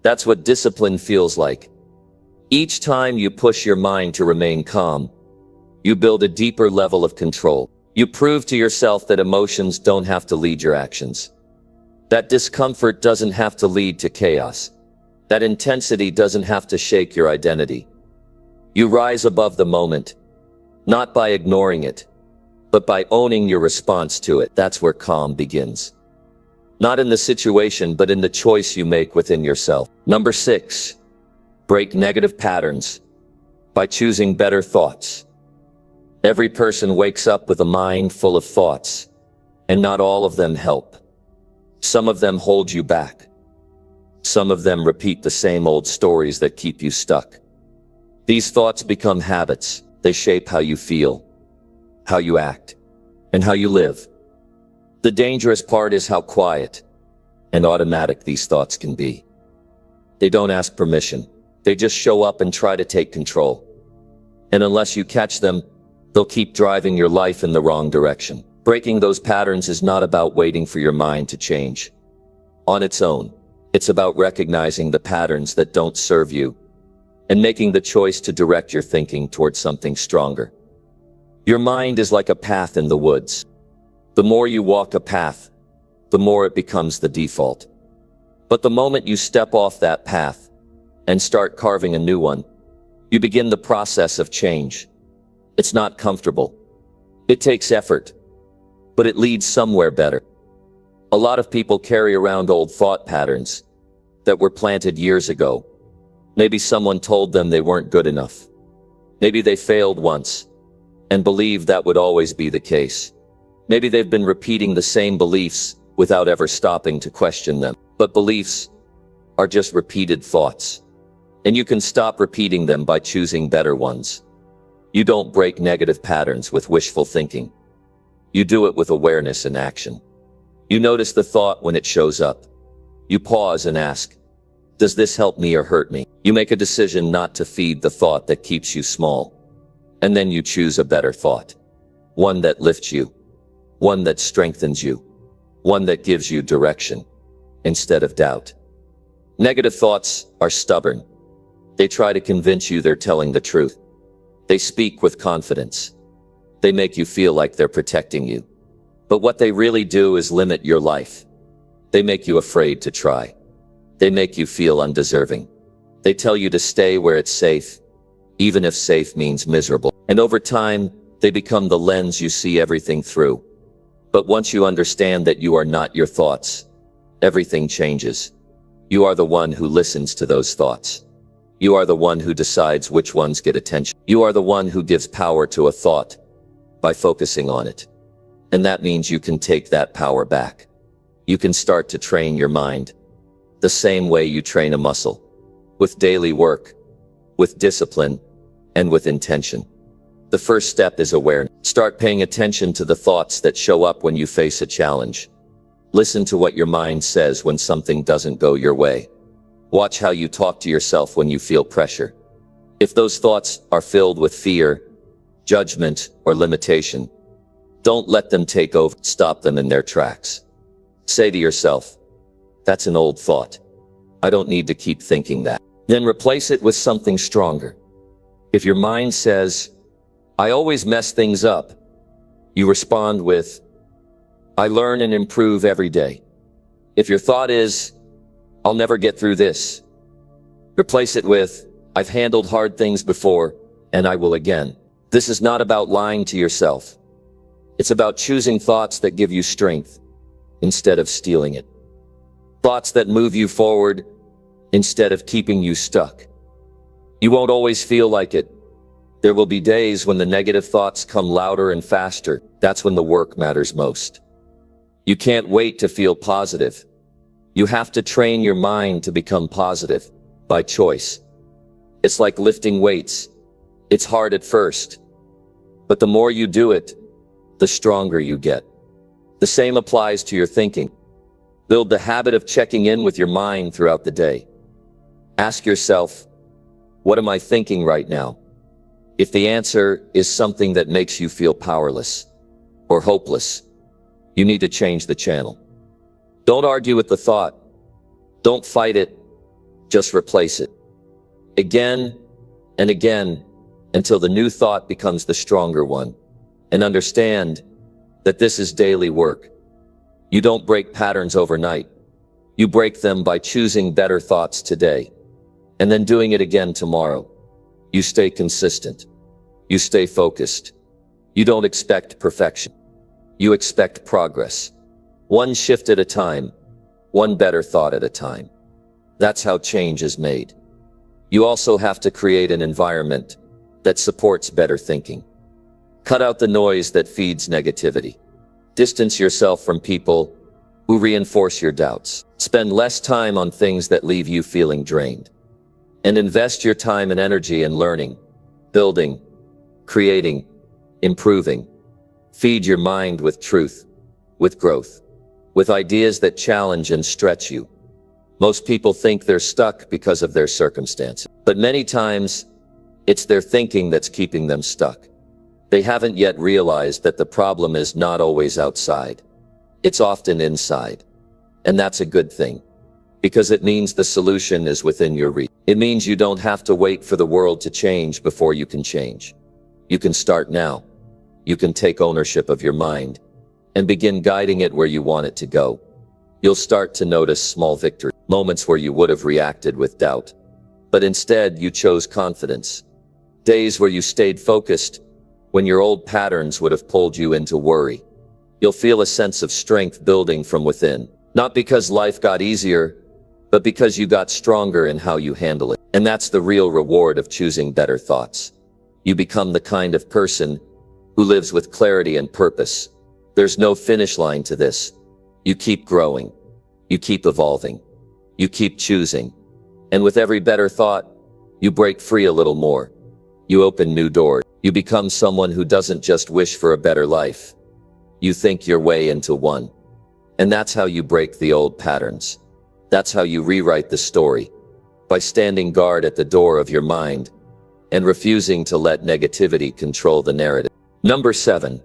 That's what discipline feels like. Each time you push your mind to remain calm, you build a deeper level of control. You prove to yourself that emotions don't have to lead your actions. That discomfort doesn't have to lead to chaos. That intensity doesn't have to shake your identity. You rise above the moment, not by ignoring it, but by owning your response to it. That's where calm begins. Not in the situation, but in the choice you make within yourself. Number 6, break negative patterns by choosing better thoughts. Every person wakes up with a mind full of thoughts, and not all of them help. Some of them hold you back. Some of them repeat the same old stories that keep you stuck. These thoughts become habits. They shape how you feel, how you act, and how you live. The dangerous part is how quiet and automatic these thoughts can be. They don't ask permission. They just show up and try to take control. And unless you catch them, they'll keep driving your life in the wrong direction. Breaking those patterns is not about waiting for your mind to change on its own. It's about recognizing the patterns that don't serve you and making the choice to direct your thinking towards something stronger. Your mind is like a path in the woods. The more you walk a path, the more it becomes the default. But the moment you step off that path and start carving a new one, you begin the process of change. It's not comfortable. It takes effort, but it leads somewhere better. A lot of people carry around old thought patterns that were planted years ago. Maybe someone told them they weren't good enough. Maybe they failed once and believed that would always be the case. Maybe they've been repeating the same beliefs without ever stopping to question them. But beliefs are just repeated thoughts, and you can stop repeating them by choosing better ones. You don't break negative patterns with wishful thinking. You do it with awareness and action. You notice the thought when it shows up. You pause and ask, does this help me or hurt me? You make a decision not to feed the thought that keeps you small. And then you choose a better thought. One that lifts you. One that strengthens you. One that gives you direction instead of doubt. Negative thoughts are stubborn. They try to convince you they're telling the truth. They speak with confidence. They make you feel like they're protecting you. But what they really do is limit your life. They make you afraid to try. They make you feel undeserving. They tell you to stay where it's safe, even if safe means miserable. And over time, they become the lens you see everything through. But once you understand that you are not your thoughts, everything changes. You are the one who listens to those thoughts. You are the one who decides which ones get attention. You are the one who gives power to a thought by focusing on it. And that means you can take that power back. You can start to train your mind the same way you train a muscle, with daily work, with discipline, and with intention. The first step is awareness. Start paying attention to the thoughts that show up when you face a challenge. Listen to what your mind says when something doesn't go your way. Watch how you talk to yourself when you feel pressure. If those thoughts are filled with fear, judgment, or limitation, don't let them take over. Stop them in their tracks. Say to yourself, "That's an old thought. I don't need to keep thinking that." Then replace it with something stronger. If your mind says, "I always mess things up," you respond with, "I learn and improve every day." If your thought is, "I'll never get through this," replace it with, "I've handled hard things before, and I will again." This is not about lying to yourself. It's about choosing thoughts that give you strength instead of stealing it. Thoughts that move you forward instead of keeping you stuck. You won't always feel like it. There will be days when the negative thoughts come louder and faster. That's when the work matters most. You can't wait to feel positive. You have to train your mind to become positive by choice. It's like lifting weights. It's hard at first, but the more you do it, the stronger you get. The same applies to your thinking. Build the habit of checking in with your mind throughout the day. Ask yourself, what am I thinking right now? If the answer is something that makes you feel powerless or hopeless, you need to change the channel. Don't argue with the thought. Don't fight it. Just replace it. Again and again until the new thought becomes the stronger one. And understand that this is daily work. You don't break patterns overnight. You break them by choosing better thoughts today and then doing it again tomorrow. You stay consistent. You stay focused. You don't expect perfection. You expect progress. One shift at a time, one better thought at a time. That's how change is made. You also have to create an environment that supports better thinking. Cut out the noise that feeds negativity. Distance yourself from people who reinforce your doubts. Spend less time on things that leave you feeling drained. And invest your time and energy in learning, building, creating, improving. Feed your mind with truth, with growth, with ideas that challenge and stretch you. Most people think they're stuck because of their circumstances, but many times it's their thinking that's keeping them stuck. They haven't yet realized that the problem is not always outside. It's often inside. And that's a good thing, because it means the solution is within your reach. It means you don't have to wait for the world to change before you can change. You can start now. You can take ownership of your mind and begin guiding it where you want it to go. You'll start to notice small victories, moments where you would have reacted with doubt, but instead you chose confidence. Days where you stayed focused when your old patterns would have pulled you into worry. You'll feel a sense of strength building from within, not because life got easier, but because you got stronger in how you handle it. And that's the real reward of choosing better thoughts. You become the kind of person who lives with clarity and purpose. There's no finish line to this. You keep growing. You keep evolving. You keep choosing. And with every better thought, you break free a little more. You open new doors. You become someone who doesn't just wish for a better life. You think your way into one. And that's how you break the old patterns. That's how you rewrite the story. By standing guard at the door of your mind and refusing to let negativity control the narrative. Number 7.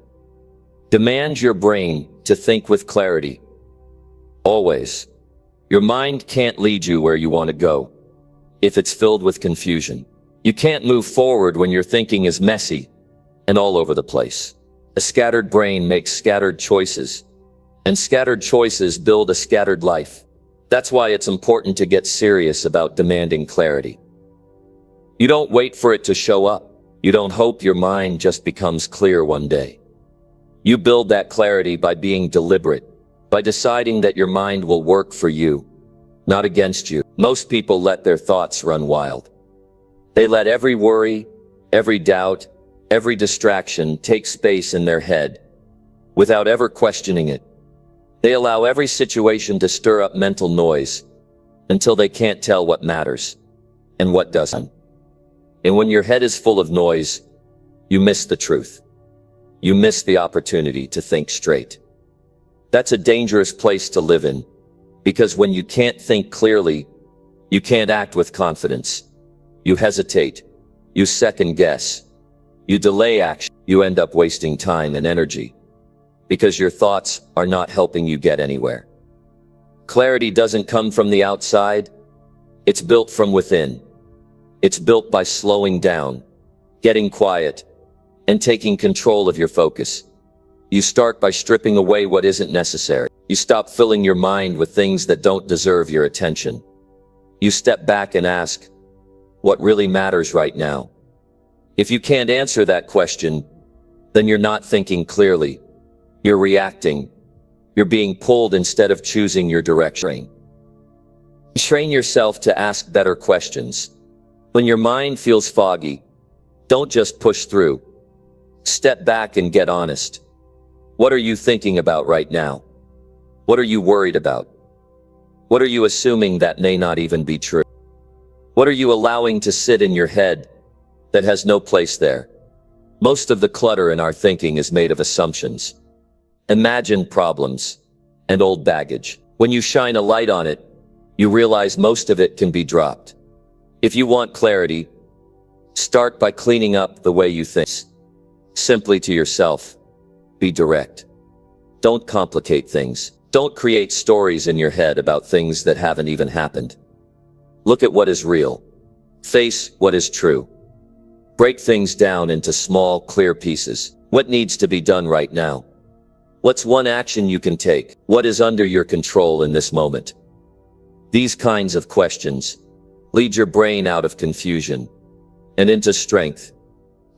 Demand your brain to think with clarity. Always. Your mind can't lead you where you want to go. if it's filled with confusion. You can't move forward when your thinking is messy and all over the place. A scattered brain makes scattered choices, and scattered choices build a scattered life. That's why it's important to get serious about demanding clarity. You don't wait for it to show up. You don't hope your mind just becomes clear one day. You build that clarity by being deliberate, by deciding that your mind will work for you, not against you. Most people let their thoughts run wild. They let every worry, every doubt, every distraction take space in their head, without ever questioning it. They allow every situation to stir up mental noise until they can't tell what matters and what doesn't. And when your head is full of noise, you miss the truth. You miss the opportunity to think straight. That's a dangerous place to live in, because when you can't think clearly, you can't act with confidence. You hesitate. You second guess. You delay action. You end up wasting time and energy, because your thoughts are not helping you get anywhere. Clarity doesn't come from the outside. It's built from within. It's built by slowing down, getting quiet, and taking control of your focus. You start by stripping away what isn't necessary. You stop filling your mind with things that don't deserve your attention. You step back and ask, what really matters right now? If you can't answer that question, then you're not thinking clearly. You're reacting. You're being pulled instead of choosing your direction. Train yourself to ask better questions. When your mind feels foggy, don't just push through. Step back and get honest. What are you thinking about right now? What are you worried about? What are you assuming that may not even be true? What are you allowing to sit in your head that has no place there? Most of the clutter in our thinking is made of assumptions, imagined problems, and old baggage. When you shine a light on it, you realize most of it can be dropped. If you want clarity, start by cleaning up the way you think. Simply to yourself, be direct. Don't complicate things. Don't create stories in your head about things that haven't even happened. Look at what is real. Face what is true. Break things down into small, clear pieces. What needs to be done right now? What's one action you can take? What is under your control in this moment? These kinds of questions lead your brain out of confusion and into strength.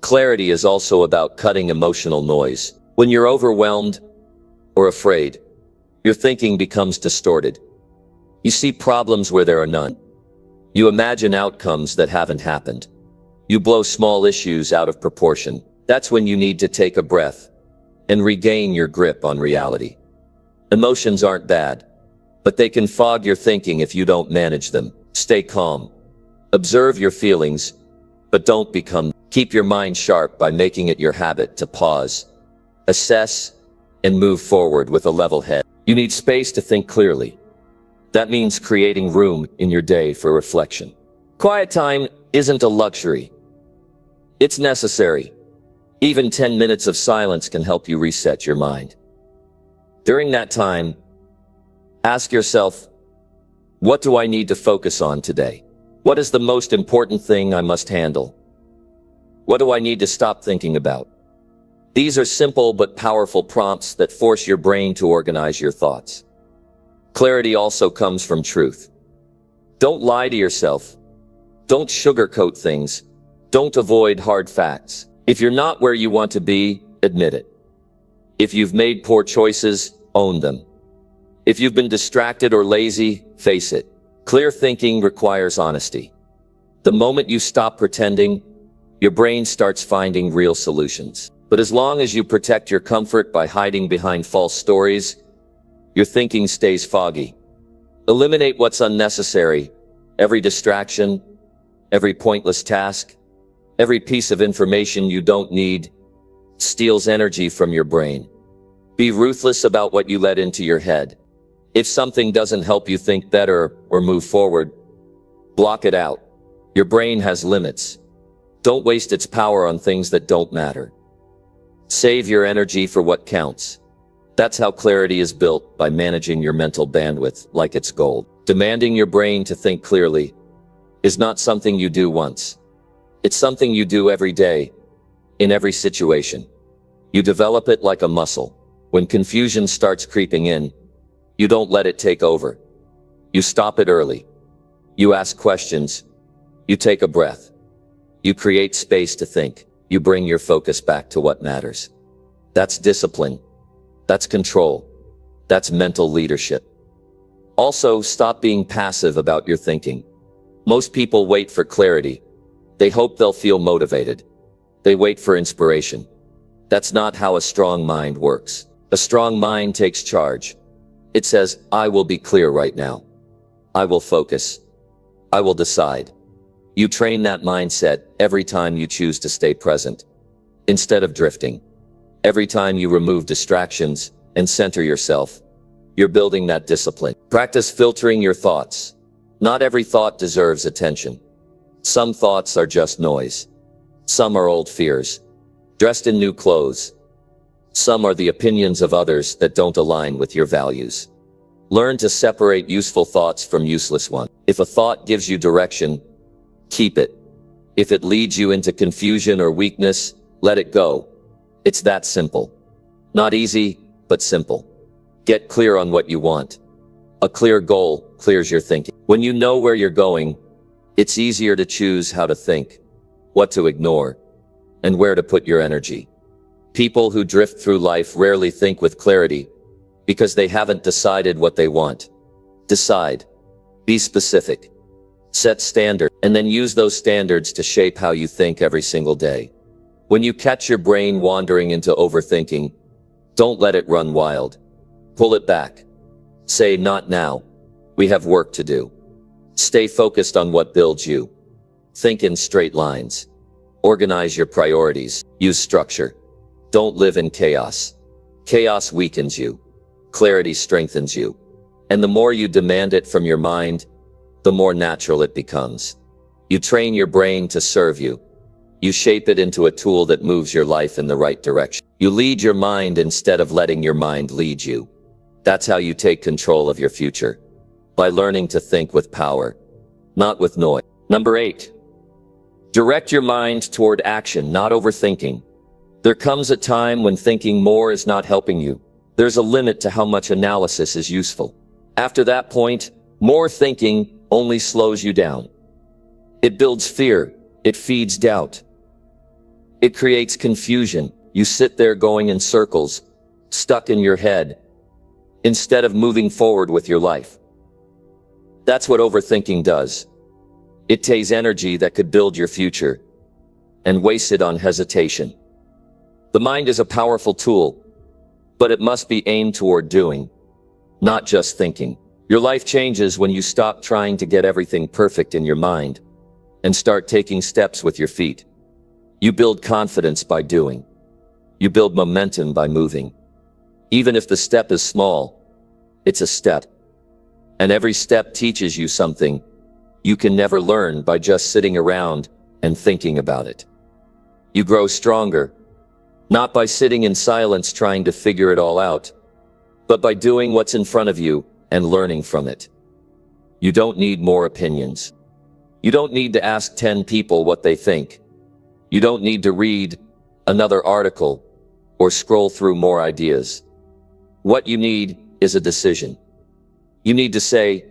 Clarity is also about cutting emotional noise. When you're overwhelmed or afraid, your thinking becomes distorted. You see problems where there are none. You imagine outcomes that haven't happened. You blow small issues out of proportion. That's when you need to take a breath and regain your grip on reality. Emotions aren't bad, but they can fog your thinking if you don't manage them. Stay calm. Observe your feelings, but don't become. Keep your mind sharp by making it your habit to pause, assess, and move forward with a level head. You need space to think clearly. That means creating room in your day for reflection. Quiet time isn't a luxury. It's necessary. Even 10 minutes of silence can help you reset your mind. During that time, ask yourself, what do I need to focus on today? What is the most important thing I must handle? What do I need to stop thinking about? These are simple but powerful prompts that force your brain to organize your thoughts. Clarity also comes from truth. Don't lie to yourself. Don't sugarcoat things. Don't avoid hard facts. If you're not where you want to be, admit it. If you've made poor choices, own them. If you've been distracted or lazy, face it. Clear thinking requires honesty. The moment you stop pretending, your brain starts finding real solutions. But as long as you protect your comfort by hiding behind false stories, your thinking stays foggy. Eliminate what's unnecessary. Every distraction, every pointless task, every piece of information you don't need steals energy from your brain. Be ruthless about what you let into your head. If something doesn't help you think better or move forward, block it out. Your brain has limits. Don't waste its power on things that don't matter. Save your energy for what counts. That's how clarity is built, by managing your mental bandwidth like it's gold. Demanding your brain to think clearly is not something you do once. It's something you do every day, in every situation. You develop it like a muscle. When confusion starts creeping in, you don't let it take over. You stop it early. You ask questions. You take a breath. You create space to think. You bring your focus back to what matters. That's discipline. That's control. That's mental leadership. Also, stop being passive about your thinking. Most people wait for clarity. They hope they'll feel motivated. They wait for inspiration. That's not how a strong mind works. A strong mind takes charge. It says, I will be clear right now. I will focus. I will decide. You train that mindset every time you choose to stay present, instead of drifting. Every time you remove distractions and center yourself, you're building that discipline. Practice filtering your thoughts. Not every thought deserves attention. Some thoughts are just noise. Some are old fears, dressed in new clothes. Some are the opinions of others that don't align with your values. Learn to separate useful thoughts from useless ones. If a thought gives you direction, keep it. If it leads you into confusion or weakness, let it go. It's that simple. Not easy, but simple. Get clear on what you want. A clear goal clears your thinking. When you know where you're going, it's easier to choose how to think, what to ignore, and where to put your energy. People who drift through life rarely think with clarity because they haven't decided what they want. Decide. Be specific. Set standards, and then use those standards to shape how you think every single day. When you catch your brain wandering into overthinking, don't let it run wild. Pull it back. Say, not now. We have work to do. Stay focused on what builds you. Think in straight lines. Organize your priorities. Use structure. Don't live in chaos. Chaos weakens you. Clarity strengthens you. And the more you demand it from your mind, the more natural it becomes. You train your brain to serve you. You shape it into a tool that moves your life in the right direction. You lead your mind instead of letting your mind lead you. That's how you take control of your future. By learning to think with power, not with noise. Number 8. Direct your mind toward action, not overthinking. There comes a time when thinking more is not helping you. There's a limit to how much analysis is useful. After that point, more thinking only slows you down. It builds fear. It feeds doubt. It creates confusion. You sit there going in circles, stuck in your head, instead of moving forward with your life. That's what overthinking does. It takes energy that could build your future and wastes it on hesitation. The mind is a powerful tool, but it must be aimed toward doing, not just thinking. Your life changes when you stop trying to get everything perfect in your mind and start taking steps with your feet. You build confidence by doing. You build momentum by moving. Even if the step is small, it's a step. And every step teaches you something you can never learn by just sitting around and thinking about it. You grow stronger, not by sitting in silence trying to figure it all out, but by doing what's in front of you and learning from it. You don't need more opinions. You don't need to ask 10 people what they think. You don't need to read another article or scroll through more ideas. What you need is a decision. You need to say,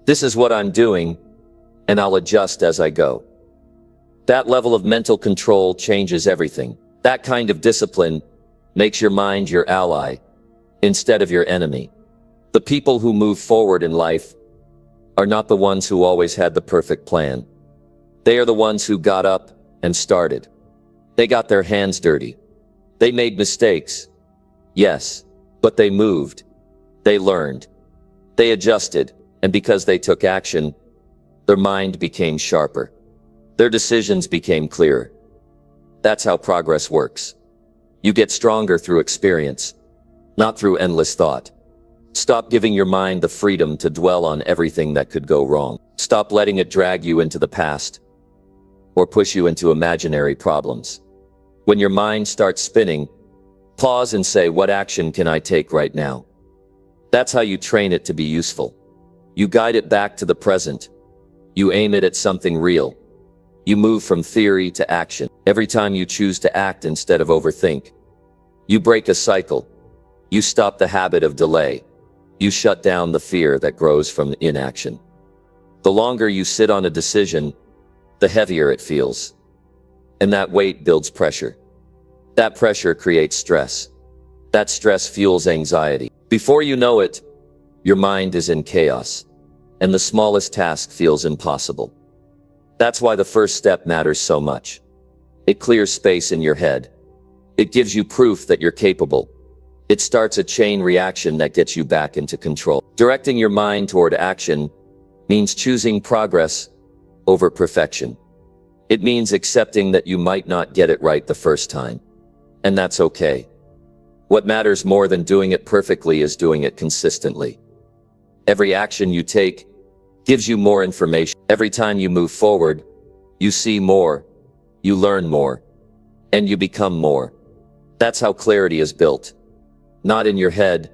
this is what I'm doing, and I'll adjust as I go. That level of mental control changes everything. That kind of discipline makes your mind your ally instead of your enemy. The people who move forward in life are not the ones who always had the perfect plan. They are the ones who got up and started. They got their hands dirty. They made mistakes. Yes, but they moved. They learned. They adjusted, and because they took action, their mind became sharper. Their decisions became clearer. That's how progress works. You get stronger through experience, not through endless thought. Stop giving your mind the freedom to dwell on everything that could go wrong. Stop letting it drag you into the past or push you into imaginary problems. When your mind starts spinning, pause and say, what action can I take right now? That's how you train it to be useful. You guide it back to the present. You aim it at something real. You move from theory to action. Every time you choose to act instead of overthink, you break a cycle. You stop the habit of delay. You shut down the fear that grows from inaction. The longer you sit on a decision, the heavier it feels. And that weight builds pressure. That pressure creates stress. That stress fuels anxiety. Before you know it, your mind is in chaos, and the smallest task feels impossible. That's why the first step matters so much. It clears space in your head. It gives you proof that you're capable. It starts a chain reaction that gets you back into control. Directing your mind toward action means choosing progress over perfection. It means accepting that you might not get it right the first time. And that's okay. What matters more than doing it perfectly is doing it consistently. Every action you take gives you more information. Every time you move forward, you see more, you learn more, and you become more. That's how clarity is built. Not in your head,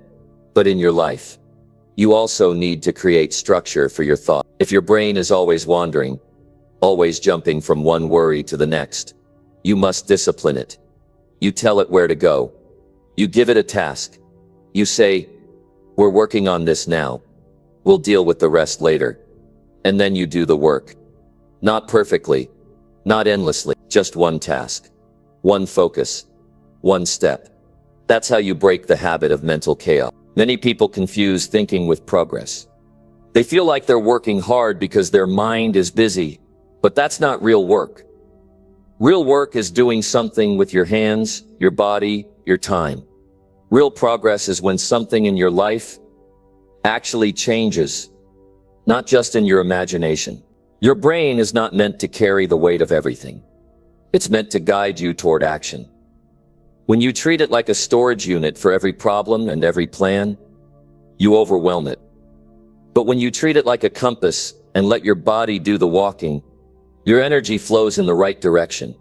but in your life. You also need to create structure for your thought. If your brain is always wandering, always jumping from one worry to the next, you must discipline it. You tell it where to go. You give it a task. You say, "We're working on this now. We'll deal with the rest later." And then you do the work. Not perfectly, not endlessly, just one task, one focus, one step. That's how you break the habit of mental chaos. Many people confuse thinking with progress. They feel like they're working hard because their mind is busy, but that's not real work. Real work is doing something with your hands, your body, your time. Real progress is when something in your life actually changes, not just in your imagination. Your brain is not meant to carry the weight of everything. It's meant to guide you toward action. When you treat it like a storage unit for every problem and every plan, you overwhelm it. But when you treat it like a compass and let your body do the walking, your energy flows in the right direction.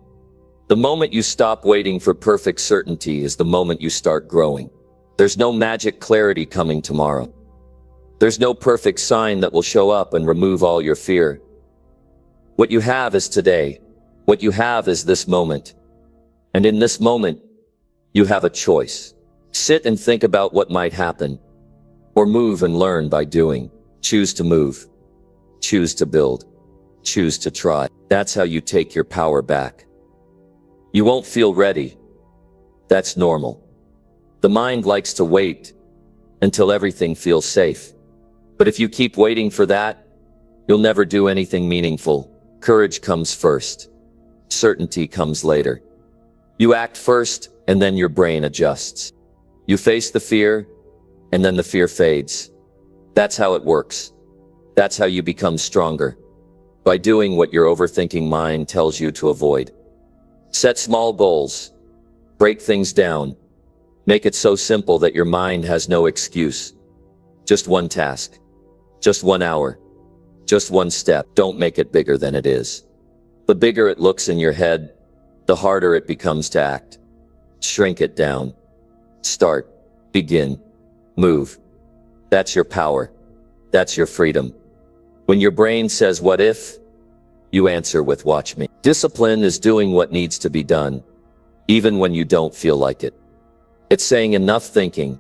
The moment you stop waiting for perfect certainty is the moment you start growing. There's no magic clarity coming tomorrow. There's no perfect sign that will show up and remove all your fear. What you have is today. What you have is this moment. And in this moment, you have a choice. Sit and think about what might happen. Or move and learn by doing. Choose to move. Choose to build. Choose to try. That's how you take your power back. You won't feel ready. That's normal. The mind likes to wait until everything feels safe. But if you keep waiting for that, you'll never do anything meaningful. Courage comes first. Certainty comes later. You act first, and then your brain adjusts. You face the fear, and then the fear fades. That's how it works. That's how you become stronger. By doing what your overthinking mind tells you to avoid. Set small goals. Break things down. Make it so simple that your mind has no excuse. Just one task. Just 1 hour. Just one step. Don't make it bigger than it is. The bigger it looks in your head, the harder it becomes to act. Shrink it down. Start. Begin. Move. That's your power. That's your freedom. When your brain says, "What if?" you answer with, "Watch me." Discipline is doing what needs to be done, even when you don't feel like it. It's saying enough thinking.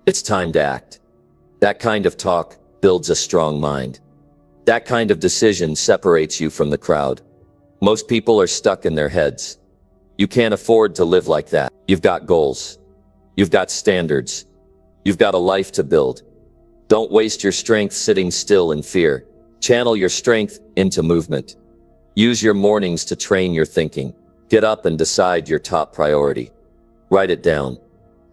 It's time to act. That kind of talk builds a strong mind. That kind of decision separates you from the crowd. Most people are stuck in their heads. You can't afford to live like that. You've got goals. You've got standards. You've got a life to build. Don't waste your strength sitting still in fear. Channel your strength into movement. Use your mornings to train your thinking. Get up and decide your top priority. Write it down.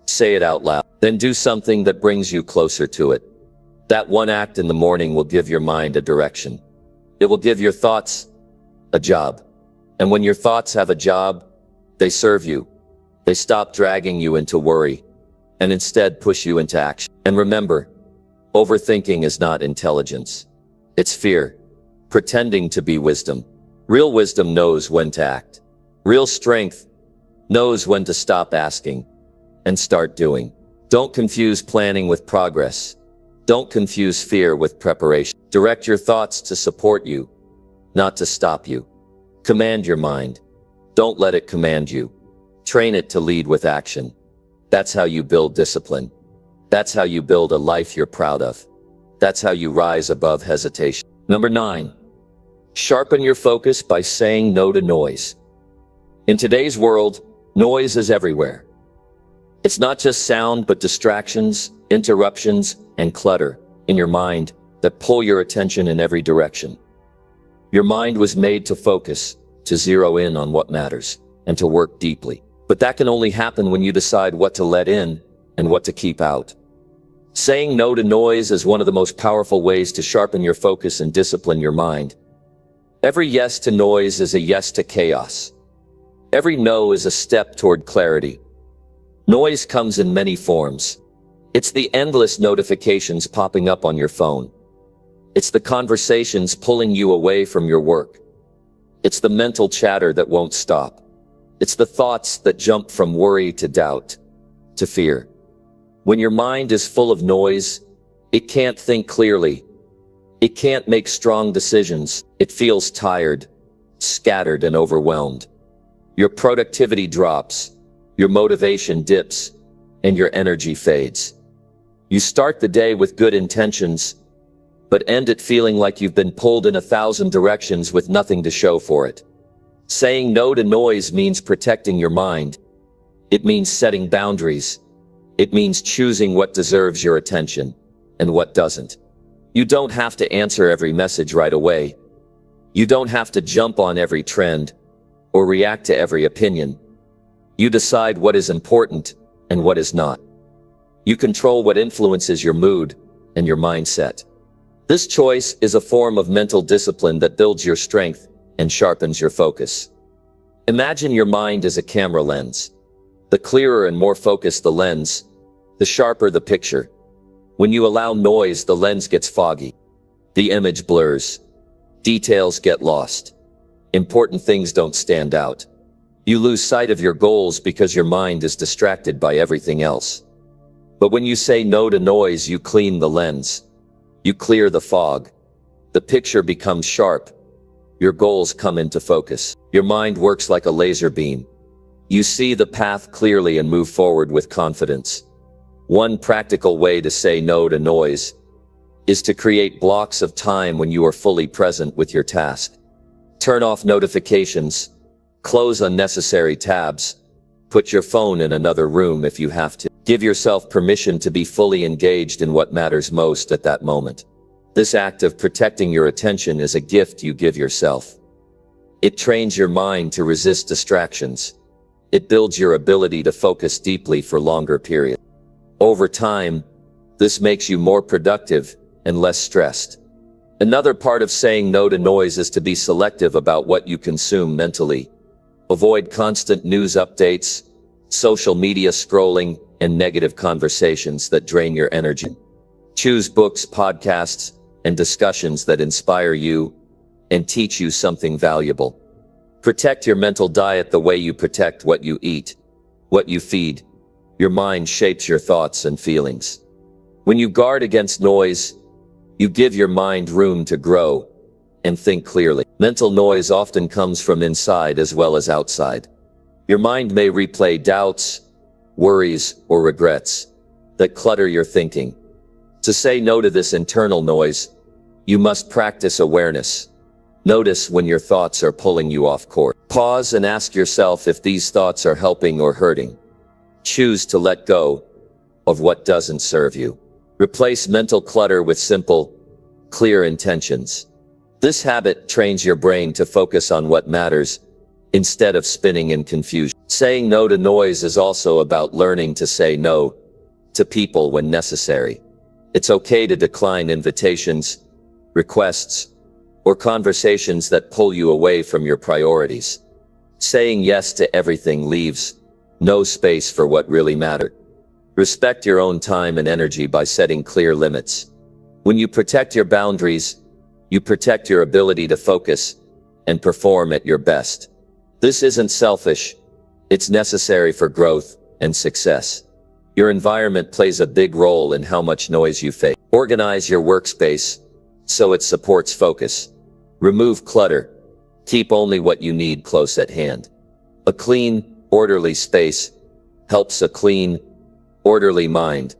Say it out loud. Then do something that brings you closer to it. That one act in the morning will give your mind a direction. It will give your thoughts a job. And when your thoughts have a job, they serve you. They stop dragging you into worry and instead push you into action. And remember, overthinking is not intelligence. It's fear, pretending to be wisdom. Real wisdom knows when to act. Real strength knows when to stop asking and start doing. Don't confuse planning with progress. Don't confuse fear with preparation. Direct your thoughts to support you, not to stop you. Command your mind. Don't let it command you. Train it to lead with action. That's how you build discipline. That's how you build a life you're proud of. That's how you rise above hesitation. Number 9. Sharpen your focus by saying no to noise. In today's world, noise is everywhere. It's not just sound, but distractions, interruptions, and clutter in your mind that pull your attention in every direction. Your mind was made to focus, to zero in on what matters, and to work deeply. But that can only happen when you decide what to let in and what to keep out. Saying no to noise is one of the most powerful ways to sharpen your focus and discipline your mind. Every yes to noise is a yes to chaos. Every no is a step toward clarity. Noise comes in many forms. It's the endless notifications popping up on your phone. It's the conversations pulling you away from your work. It's the mental chatter that won't stop. It's the thoughts that jump from worry to doubt, to fear. When your mind is full of noise, it can't think clearly. It can't make strong decisions. It feels tired, scattered, and overwhelmed. Your productivity drops, your motivation dips, and your energy fades. You start the day with good intentions, but end it feeling like you've been pulled in 1,000 directions with nothing to show for it. Saying no to noise means protecting your mind. It means setting boundaries. It means choosing what deserves your attention and what doesn't. You don't have to answer every message right away. You don't have to jump on every trend or react to every opinion. You decide what is important and what is not. You control what influences your mood and your mindset. This choice is a form of mental discipline that builds your strength and sharpens your focus. Imagine your mind as a camera lens. The clearer and more focused the lens, the sharper the picture. When you allow noise, the lens gets foggy. The image blurs. Details get lost. Important things don't stand out. You lose sight of your goals because your mind is distracted by everything else. But when you say no to noise, you clean the lens. You clear the fog. The picture becomes sharp. Your goals come into focus. Your mind works like a laser beam. You see the path clearly and move forward with confidence. One practical way to say no to noise is to create blocks of time when you are fully present with your task. Turn off notifications, close unnecessary tabs, put your phone in another room if you have to. Give yourself permission to be fully engaged in what matters most at that moment. This act of protecting your attention is a gift you give yourself. It trains your mind to resist distractions. It builds your ability to focus deeply for longer periods. Over time, this makes you more productive and less stressed. Another part of saying no to noise is to be selective about what you consume mentally. Avoid constant news updates, social media scrolling, and negative conversations that drain your energy. Choose books, podcasts, and discussions that inspire you and teach you something valuable. Protect your mental diet the way you protect what you eat, what you feed. Your mind shapes your thoughts and feelings. When you guard against noise, you give your mind room to grow and think clearly. Mental noise often comes from inside as well as outside. Your mind may replay doubts, worries, or regrets that clutter your thinking. To say no to this internal noise, you must practice awareness. Notice when your thoughts are pulling you off course. Pause and ask yourself if these thoughts are helping or hurting. Choose to let go of what doesn't serve you. Replace mental clutter with simple, clear intentions. This habit trains your brain to focus on what matters instead of spinning in confusion. Saying no to noise is also about learning to say no to people when necessary. It's okay to decline invitations, requests, or conversations that pull you away from your priorities. Saying yes to everything leaves no space for what really mattered. Respect your own time and energy by setting clear limits. When you protect your boundaries, you protect your ability to focus and perform at your best. This isn't selfish. It's necessary for growth and success. Your environment plays a big role in how much noise you face. Organize your workspace so it supports focus, Remove clutter. Keep only what you need close at hand. A clean, orderly space helps a clean, orderly mind.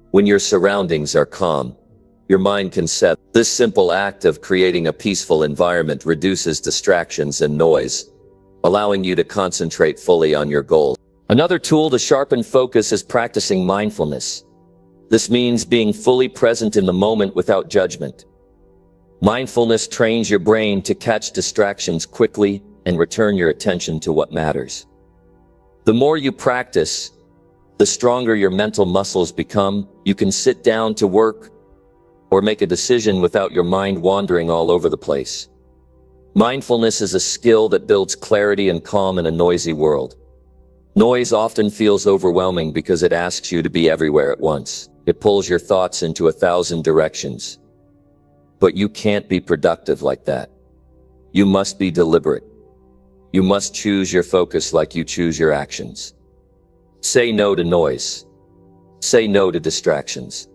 When your surroundings are calm, your mind can set. This simple act of creating a peaceful environment reduces distractions and noise, allowing you to concentrate fully on your goals. Another tool to sharpen focus is practicing mindfulness. This means being fully present in the moment without judgment. Mindfulness trains your brain to catch distractions quickly and return your attention to what matters. The more you practice, the stronger your mental muscles become. You can sit down to work or make a decision without your mind wandering all over the place. Mindfulness is a skill that builds clarity and calm in a noisy world. Noise often feels overwhelming because it asks you to be everywhere at once. It pulls your thoughts into 1,000 directions. But you can't be productive like that. You must be deliberate. You must choose your focus like you choose your actions. Say no to noise. Say no to distractions.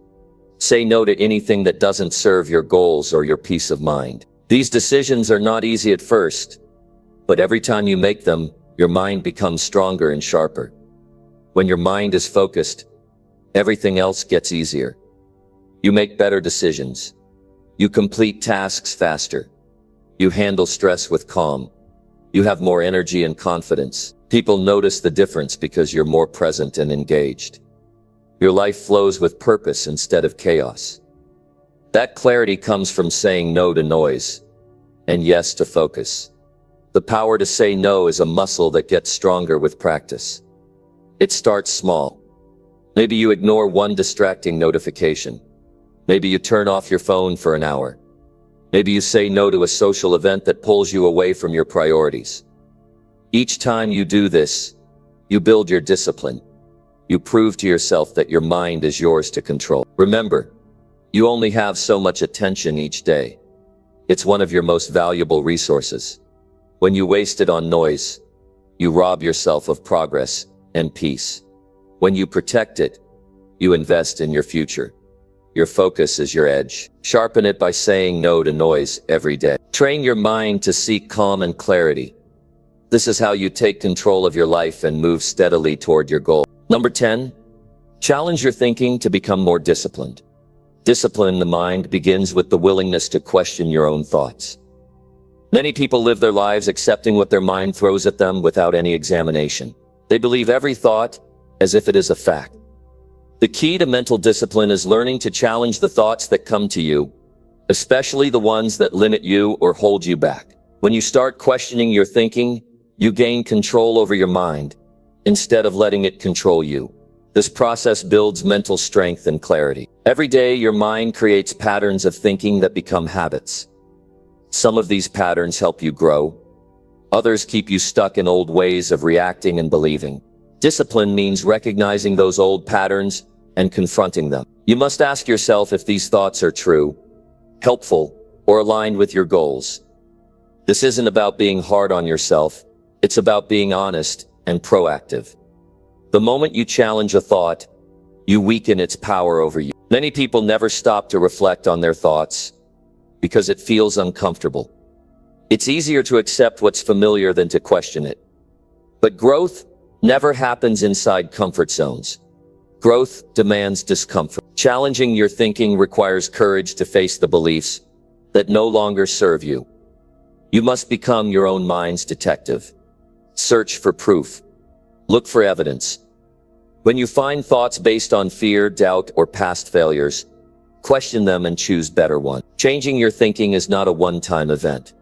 Say no to anything that doesn't serve your goals or your peace of mind. These decisions are not easy at first, but every time you make them, your mind becomes stronger and sharper. When your mind is focused, everything else gets easier. You make better decisions. You complete tasks faster. You handle stress with calm. You have more energy and confidence. People notice the difference because you're more present and engaged. Your life flows with purpose instead of chaos. That clarity comes from saying no to noise and yes to focus. The power to say no is a muscle that gets stronger with practice. It starts small. Maybe you ignore one distracting notification. Maybe you turn off your phone for an hour. Maybe you say no to a social event that pulls you away from your priorities. Each time you do this, you build your discipline. You prove to yourself that your mind is yours to control. Remember, you only have so much attention each day. It's one of your most valuable resources. When you waste it on noise, you rob yourself of progress and peace. When you protect it, you invest in your future. Your focus is your edge. Sharpen it by saying no to noise every day. Train your mind to seek calm and clarity. This is how you take control of your life and move steadily toward your goal. Number 10, challenge your thinking to become more disciplined. Discipline the mind begins with the willingness to question your own thoughts. Many people live their lives accepting what their mind throws at them without any examination. They believe every thought as if it is a fact. The key to mental discipline is learning to challenge the thoughts that come to you, especially the ones that limit you or hold you back. When you start questioning your thinking, you gain control over your mind, instead of letting it control you. This process builds mental strength and clarity. Every day, your mind creates patterns of thinking that become habits. Some of these patterns help you grow. Others keep you stuck in old ways of reacting and believing. Discipline means recognizing those old patterns and confronting them. You must ask yourself if these thoughts are true, helpful, or aligned with your goals. This isn't about being hard on yourself. It's about being honest and proactive. The moment you challenge a thought, you weaken its power over you. Many people never stop to reflect on their thoughts because it feels uncomfortable. It's easier to accept what's familiar than to question it. But growth never happens inside comfort zones. Growth demands discomfort. Challenging your thinking requires courage to face the beliefs that no longer serve you. You must become your own mind's detective. Search for proof. Look for evidence. When you find thoughts based on fear, doubt, or past failures, question them and choose better ones. Changing your thinking is not a one-time event.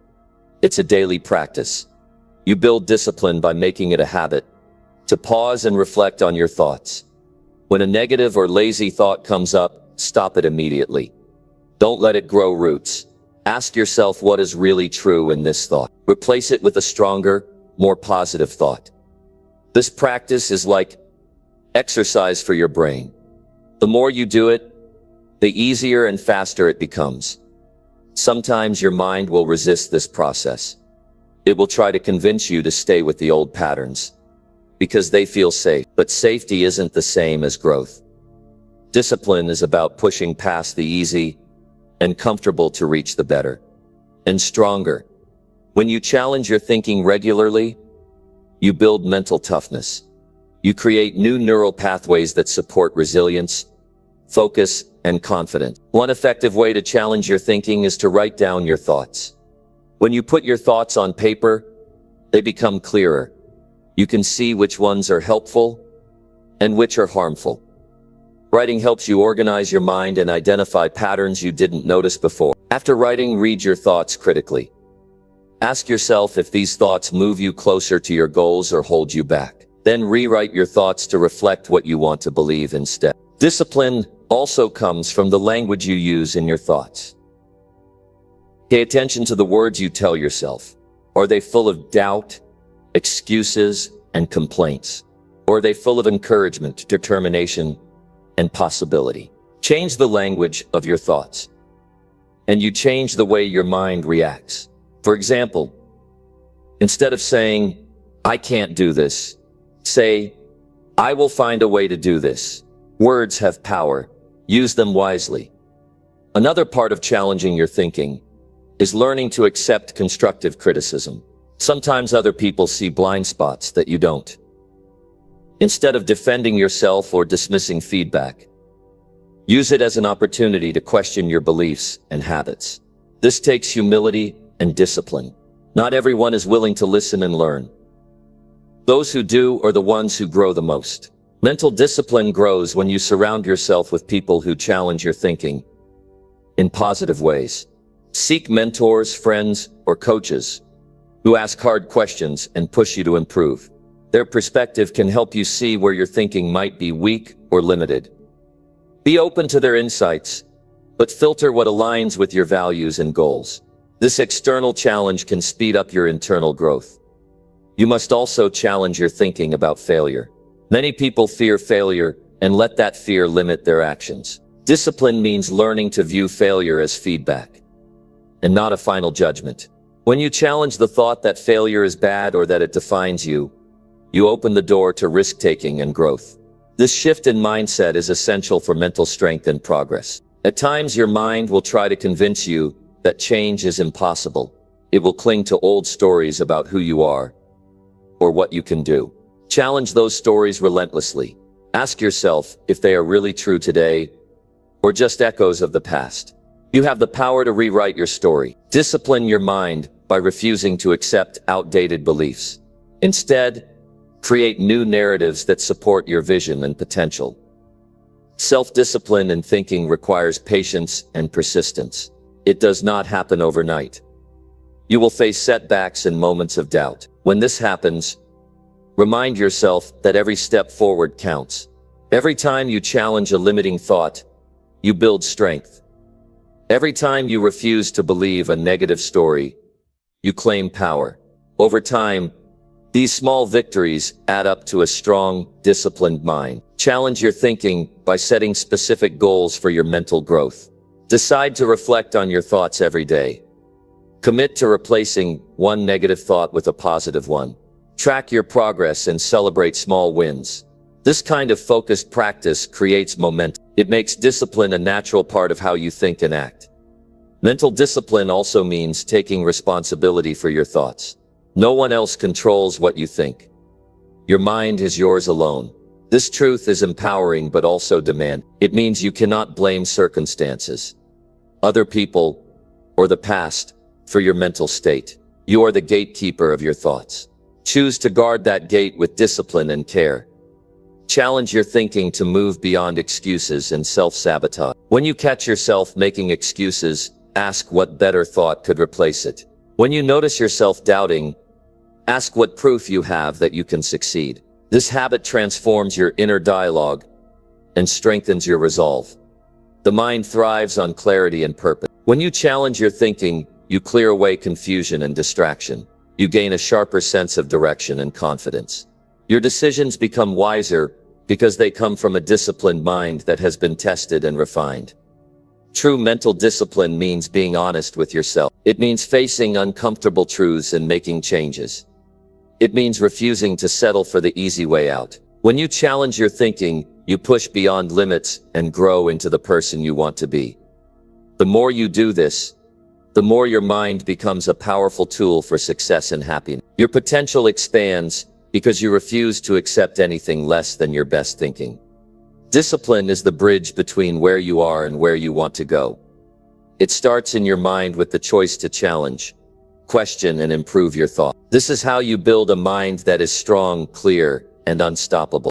It's a daily practice. You build discipline by making it a habit to pause and reflect on your thoughts. When a negative or lazy thought comes up, stop it immediately. Don't let it grow roots. Ask yourself what is really true in this thought. Replace it with a stronger, more positive thought. This practice is like exercise for your brain. The more you do it, the easier and faster it becomes. Sometimes your mind will resist this process. It will try to convince you to stay with the old patterns because they feel safe. But safety isn't the same as growth. Discipline is about pushing past the easy and comfortable to reach the better. and stronger. When you challenge your thinking regularly, you build mental toughness. You create new neural pathways that support resilience, focus, and confidence. One effective way to challenge your thinking is to write down your thoughts. When you put your thoughts on paper, they become clearer. You can see which ones are helpful and which are harmful. Writing helps you organize your mind and identify patterns you didn't notice before. After writing, read your thoughts critically. Ask yourself if these thoughts move you closer to your goals or hold you back. Then rewrite your thoughts to reflect what you want to believe instead. Discipline also comes from the language you use in your thoughts. Pay attention to the words you tell yourself. Are they full of doubt, excuses, and complaints? Or are they full of encouragement, determination, and possibility? Change the language of your thoughts, and you change the way your mind reacts. For example, instead of saying, "I can't do this," say, "I will find a way to do this." Words have power. Use them wisely. Another part of challenging your thinking is learning to accept constructive criticism. Sometimes other people see blind spots that you don't. Instead of defending yourself or dismissing feedback, use it as an opportunity to question your beliefs and habits. This takes humility and discipline. Not everyone is willing to listen and learn. Those who do are the ones who grow the most. Mental discipline grows when you surround yourself with people who challenge your thinking in positive ways. Seek mentors, friends, or coaches who ask hard questions and push you to improve. Their perspective can help you see where your thinking might be weak or limited. Be open to their insights, but filter what aligns with your values and goals. This external challenge can speed up your internal growth. You must also challenge your thinking about failure. Many people fear failure and let that fear limit their actions. Discipline means learning to view failure as feedback and not a final judgment. When you challenge the thought that failure is bad or that it defines you, you open the door to risk-taking and growth. This shift in mindset is essential for mental strength and progress. At times, your mind will try to convince you that change is impossible. It will cling to old stories about who you are or what you can do. Challenge those stories relentlessly. Ask yourself if they are really true today or just echoes of the past. You have the power to rewrite your story. Discipline your mind by refusing to accept outdated beliefs. Instead, create new narratives that support your vision and potential. Self-discipline in thinking requires patience and persistence. It does not happen overnight. You will face setbacks and moments of doubt. When this happens, remind yourself that every step forward counts. Every time you challenge a limiting thought, you build strength. Every time you refuse to believe a negative story, you claim power. Over time, these small victories add up to a strong, disciplined mind. Challenge your thinking by setting specific goals for your mental growth. Decide to reflect on your thoughts every day. Commit to replacing one negative thought with a positive one. Track your progress and celebrate small wins. This kind of focused practice creates momentum. It makes discipline a natural part of how you think and act. Mental discipline also means taking responsibility for your thoughts. No one else controls what you think. Your mind is yours alone. This truth is empowering but also demanding. It means you cannot blame circumstances, other people, or the past for your mental state. You are the gatekeeper of your thoughts. Choose to guard that gate with discipline and care. Challenge your thinking to move beyond excuses and self-sabotage. When you catch yourself making excuses, ask what better thought could replace it. When you notice yourself doubting, ask what proof you have that you can succeed. This habit transforms your inner dialogue and strengthens your resolve. The mind thrives on clarity and purpose. When you challenge your thinking, you clear away confusion and distraction. You gain a sharper sense of direction and confidence. Your decisions become wiser because they come from a disciplined mind that has been tested and refined. True mental discipline means being honest with yourself. It means facing uncomfortable truths and making changes. It means refusing to settle for the easy way out. When you challenge your thinking, you push beyond limits and grow into the person you want to be. The more you do this, the more your mind becomes a powerful tool for success and happiness. Your potential expands because you refuse to accept anything less than your best thinking. Discipline is the bridge between where you are and where you want to go. It starts in your mind with the choice to challenge, question, and improve your thought. This is how you build a mind that is strong, clear, and unstoppable.